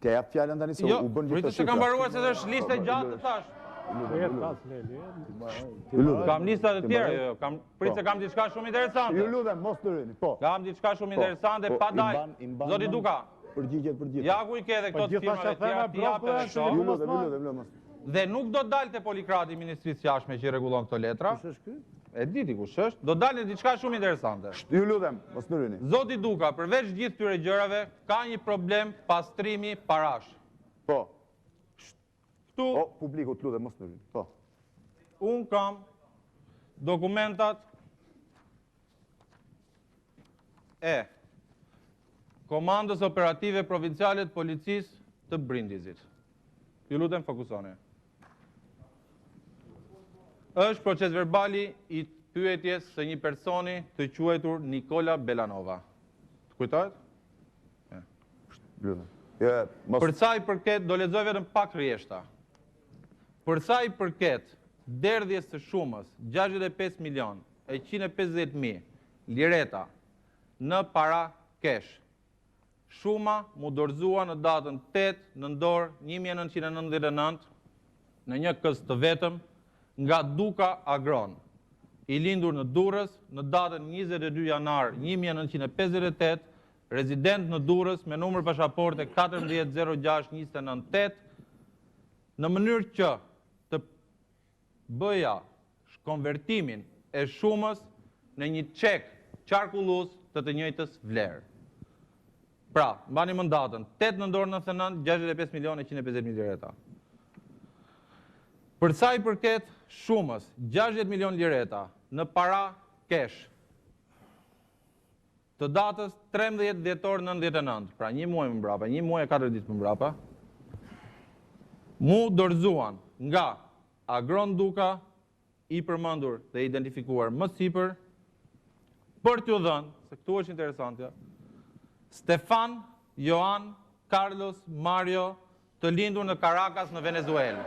T'ja jap fjalën tani se u bën gjithë Pritë se kam mbaruar se është listë gjatë të tash. Kam lista të tjera, pritë se kam diçka shumë interesante. Ju lutem, mos të rini, po. Kam diçka shumë interesante, pa dal. Zoti Duka, përgjigjet për gjithë. ja ku i ke dhe këto të firmave të tjera, t'i japë dhe këto. Ju lutem, mos. Dhe nuk do dalte polikrati i Ministrisë Jashtme që i rregullon këto letra. E diti kush është, do dalë diçka shumë interesante. Ju lutem, mos të rini. Zoti Duka, përveç gjithë këtyre gjërave, ka një problem pastrimi parash. Po. Këtu, O, publiku, të lutem, mos të rini. Po. unë kam dokumentat e Komandës Operative Provinciale të Policisë të Brindizit. Ju lutem, fokusoni. Është proces verbali i pyetjes së një personi të quajtur Nikola Belanova. Të kujtohet? Lutem. Për sa i përket, do lexoj vetëm pak rjeshta. Për sa i përket derdhjes së shumës 65 milion e 150.000 lireta në para kesh, shuma mu dorëzua në datën 8 nëntor 1999 në një kës të vetëm nga Duka Agron, i lindur në Durrës në datën 22 janar 1958, rezident në Durrës me numër pasaporte 14062998, në mënyrë që të bëja konvertimin e shumës në një çek qarkullus të njëjtës vlerë. Pra, mbani mend datën, 8 nëntor 99, 65 milion e 150.000 lireta. Për sa i përket shumës 60 milion lireta në para kesh, të datës 13 dhjetor 99, pra një muaj më mbrapa, një muaj e 4 ditë më mbrapa, mu dorëzuan nga Agron Duka, i përmendur dhe identifikuar më sipër, për t'ju dhënë, se këtu është interesante, Stefan, Joan, Carlos, Mario, të lindur në Caracas në Venezuelë.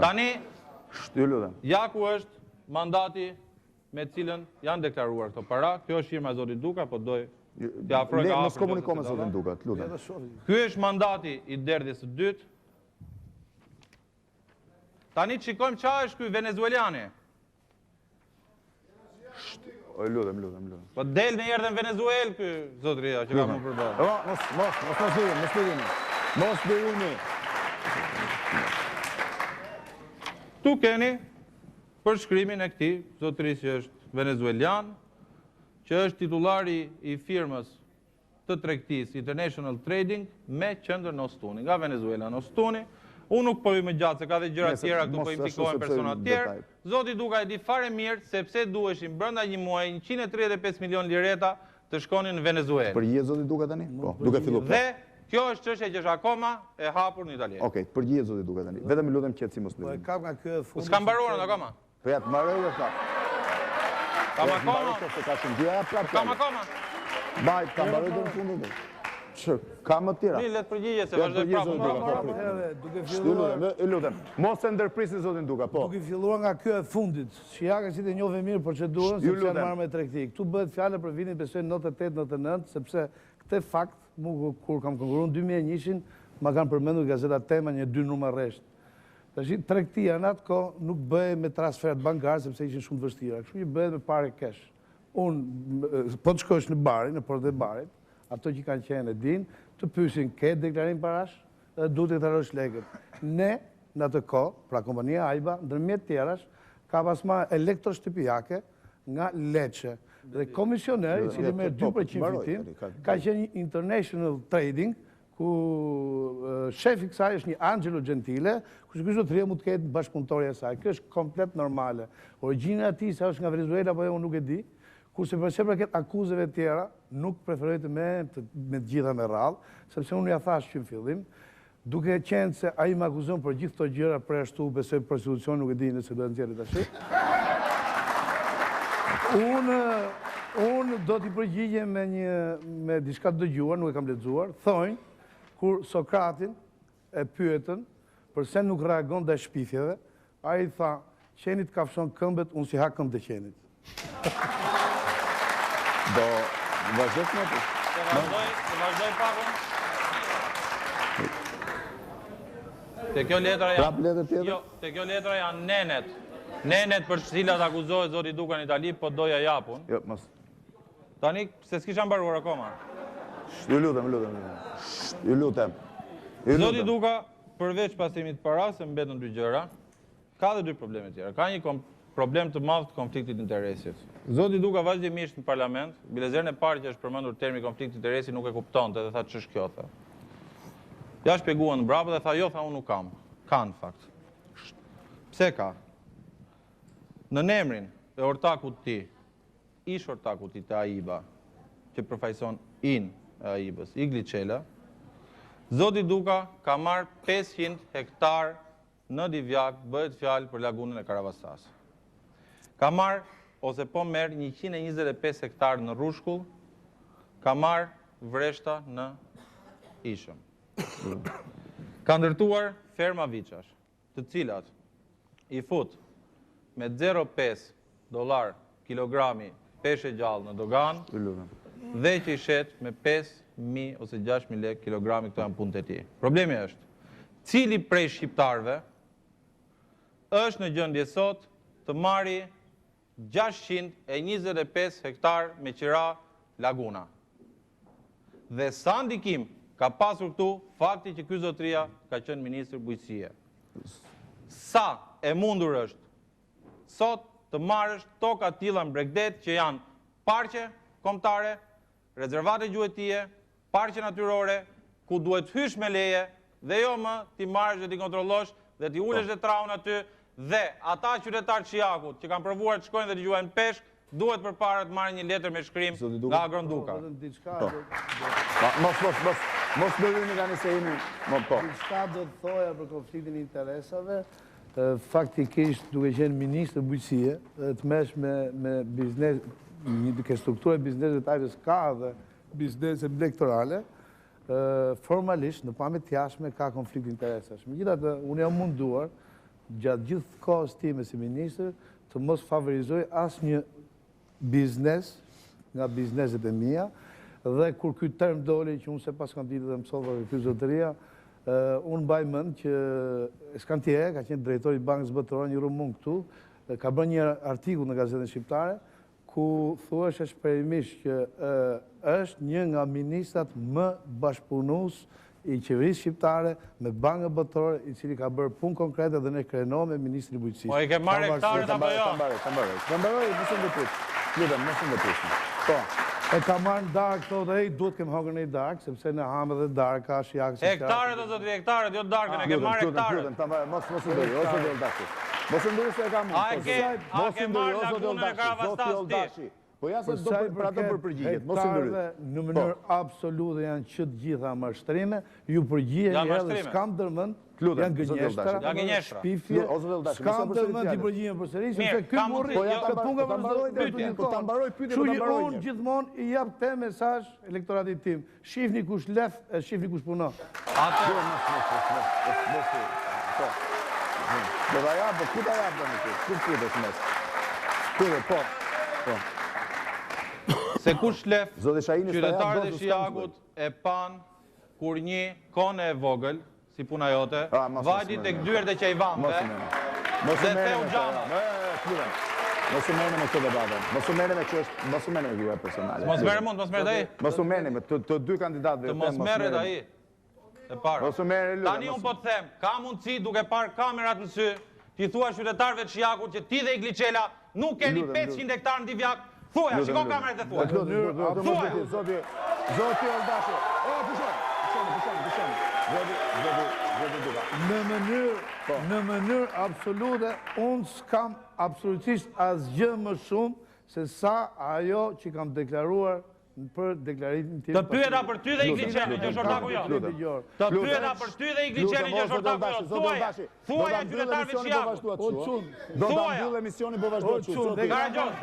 Tani, ja ku është mandati me cilën janë deklaruar këto para. Kjo është firma e zotit Duka, po doj t'ja afroj ka mos komuniko me zotin Duka, të lutem. Ky është mandati i derdhjes së dytë. Tani shikojmë çfarë është ky venezueliani. O, lutem. Po del me erdhën Venezuelë ky zotëria që ka më përballë. Mos dërini. Tu keni përshkrimin e këtij zotërisë që është venezuelian, që është titullari i firmës të tregtisë International Trading me qendër në Ostuni, nga Venezuela në Ostuni. Unë nuk po ju më gjatë, se ka dhe gjëra tjera këtu po implikojnë persona tjerë. Zoti Duka e di fare mirë sepse duheshin brenda një muaji 135 milion lireta të shkonin në Venezuelë. Përgjigjet zoti Duka tani? Po, duke filluar. Dhe kjo është çështje që është akoma e hapur në Itali. Okej, përgjigjet zoti Duka tani. Vetëm lutem qetësi mos Po e mbledh. kam nga ky fund. S'kam mbaruar akoma. Po ja të mbaroj dhe prap. Kam akoma. Kam akoma. Baj, kam mbaroj deri në fundin. Ka më tjera. Mi, letë përgjigje, se vazhdoj prapë. Duke filluar, lutem. Mos e ndërprisni zotin Duka, po. duke filluar nga ky e fundit. Shijaka si të njohë mirë procedurën sepse janë marrë me tregti. Këtu bëhet fjalë për vitin besoj 98-99, sepse këtë fakt kur kam konkuruar në 2001-shin, ma kanë përmendur gazeta Tema një 2 numër rresht. Tash tregtia në atë kohë nuk bëhej me transfert bankar sepse ishin shumë të vështira. Kështu që bëhet me parë cash. Unë po të shkosh në barin, në portë e barit, ato që kanë qenë e din, të pyesin ke deklarim parash, dhe duhet të deklarosh lekët. Ne, në atë kohë, pra kompania Ajba, ndërmjet tjerash, ka pas marrë elektroshtëpiake nga Lecce. Dhe komisioneri, i cili merr 2% fitim, ka qenë International Trading, ku shefi kësaj është një Angelo Gentile, ku ky zotëria mund të ketë bashkëpunëtorja e saj. Kjo është komplet normale. Origjina e tij sa është nga Venezuela apo jo unë nuk e di. Kurse për çfarë përket akuzave tjera, nuk preferoj të me të gjitha me radhë, sepse unë ja thash që në fillim, duke qenë se ai më akuzon për gjithë këto gjëra për ashtu besoj prostitucion, nuk e di nëse do të nxjerrë tash. Unë do t'i përgjigjem me diçka të dëgjuar, nuk e kam lexuar, thonë kur Sokratin e pyetën përse nuk reagon ndaj shpifjeve, ai tha, qenit kafshon këmbët, unë si ha këmbët e qenit. Do vazhdojmë me të. Vazhdoj pakun. Te kjo letra janë... Jo, te kjo letra janë nenet. Nenet për cilat akuzohet zoti Duka në Itali, po doja japun. Jo, mos. Tani, se s'kisha mbaruar akoma. Ju lutem. Ju lutem. Zoti Duka, përveç pasimit para, se mbetën 2 gjëra, ka dhe 2 probleme tjera. Ka një problem të madh të konfliktit interesit. Zoti Duka vazhdimisht në parlament, bilezerën e parë që është përmendur termi konflikt interesi nuk e kuptonte dhe tha ç'është kjo tha. Ja shpjeguan mbrapa dhe tha jo, tha unë nuk kam. Ka në fakt. Pse ka? Në emrin e ortakut ti, ish ortakut ti të AIBA, që përfaqëson in e AIBA-s, Igli Çela, zoti Duka ka marrë 500 hektar në Divjak, bëhet fjalë për lagunën e Karavasas. Ka marrë, ose po merë 125 hektar në Rushkull, ka marrë vreshta në Ishëm. Ka ndërtuar ferma viçash, të cilat i fut me 0,5 dolar kilogrami peshe gjallë në dogan, dhe që i shet me 5.000 ose 6.000 lek kilogrami, këto janë punët e tij. Problemi është, cili prej shqiptarëve është në gjendje sot të marrë 625 hektar me qira laguna. Dhe sa ndikim ka pasur këtu fakti që ky zotëria ka qenë ministër bujqësie. Sa e mundur është sot të marrësh toka tilla në Bregdet që janë parqe kombëtare, rezervate gjuetie, parqe natyrore, ku duhet hysh me leje dhe jo më ti marrësh dhe ti kontrollosh dhe ti ulesh dhe traun aty. Dhe ata qytetarë të Shijakut që kanë provuar të shkojnë dhe të gjuajnë peshk, duhet përpara të marrin një letër me shkrim nga Agron Duka. Mos më vini tani se jemi po. Diçka do të thoja për konfliktin e interesave, faktikisht duke qenë ministër bujqësie, të mesh me biznes, duke strukturë e bizneset tajrës ka dhe bizneset elektorale, formalisht në pamje të jashtme ka konflikt interesash. Megjithatë, unë jam munduar gjatë gjithë kohës time si ministër të mos favorizoj asnjë biznes nga bizneset e mia, dhe kur ky term doli që unë se pas kam ditë dhe mësova për ky zotëria, unë mbaj mend që Skantie ka qenë drejtori i Bankës Botërore një rumun këtu, ka bërë një artikull në gazetën shqiptare ku thuhesh shprehimisht që është një nga ministrat më bashkëpunues i qeverisë shqiptare me Bankën Botërore, i cili ka bërë punë konkrete dhe ne krenojmë me ministri i bujqësisë. Po i ke marrë hektarët apo jo? Ta mbaroj, mos e ndërpris. Lutem, mos e ndërpris. Po. E ka marrë në darkë, thotë, hej, duhet kem hongër në i darkë, sepse në hamë dhe darka, Shijakun. Hektarët, o zotri, hektarët, jo darkën, e ke marrë hektarët. Mos ndëri, o Sokol Olldashi. Mos ndëri se e ka mund. A ke marrë lagunën e Karavastas ti? Po ja se do për ato për përgjigjet, mos ndëri. Në mënyrë absolute janë që të gjitha mashtrime, ju përgjigjen edhe s'kam dërmend, janë gënjeshtra, shpifje, s'kam dërmend t'i përgjigjen përsëri, sepse ky burri ka punë për ta mbaroj pyetjen, kështu që unë gjithmonë i jap te mesazh elektoratit tim. Shihni kush lef, shihni kush punon. Do ta jap, ku ta jap tani ti? Ku futesh mes? Po. Se kush lef, Zoti Shahini qytetarët e Shijakut e pan kur një kone e vogël, si puna jote, vajti tek dyert e qejvanëve, dhe theu gjama. Mos u merrni me këtë debatën. Mos u merrni me çështë, mos u merrni me gjëra personale. Mos merret mund, mos merret ai. Mos u merrni me të dy kandidatëve. Të mos merret ai. E para. Mos u merrni lutem. Tani un po të them, ka mundësi duke parë kamerat në sy, ti thua qytetarëve të Shijakut që ti dhe Igliçela nuk keni 500 hektar në Divjak. Thuaj, shiko kamerat e thuaj. Zoti Olldashi. Në mënyrë absolute, unë s'kam absolutisht asgjë më shumë se sa ajo që kam deklaruar për deklarimin tim. Të pyeta për ty dhe Igliçelin që është ortaku jo. Të pyeta për ty dhe Igliçelin që është ortaku jo. Thuaja qytetarëve të Shijakut. Do ta mbyll emisionin po vazhdo.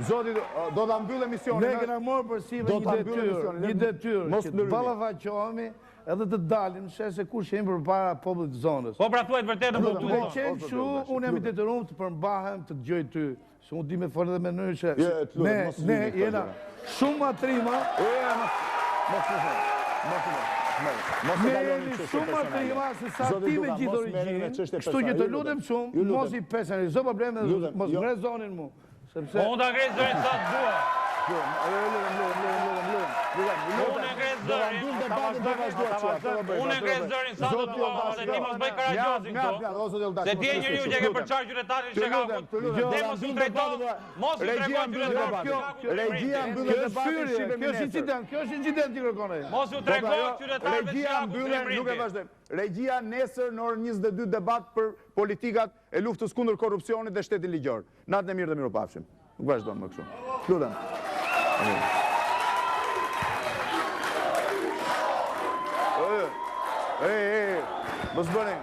Zoti do ta mbyll emisionin. Ne kena marrë përsive një detyrë që të ballafaqohemi edhe të dalim se kush jemi përpara popullit të zonës. Po pra thuaj vërtet në Me qenë kështu, unë jam i detyruar të përmbahem, të dëgjoj ty. Se unë di me folë edhe me nëjë që ne jena shumë matrima. Ne jemi shumë matrima se sa ti me gjithë origjinë, kështu që të lutem shumë, mos i pesën, zë probleme dhe mos ngre zonin mu. Po unë të ngre zonin sa të dua. Unë e ngre zërin sa të dua, dhe ti mos bëj karagjozin këto. Se ti e njeriu që ke përçarë qytetarin Shijakut, dhe mos u trajto qytetarët. Regjia mbyllet debatin. Kjo është incident i kërkon ai. Mos u trego qytetarëve të Shijakut. Nuk e vazhdojmë. Regjia nesër në orën 22 debat për politikat e luftës kundër korrupsionit dhe shtetit ligjor. Natën e mirë dhe miropafshim. Nuk vazhdojmë më kështu. Lutem. Mos bëni.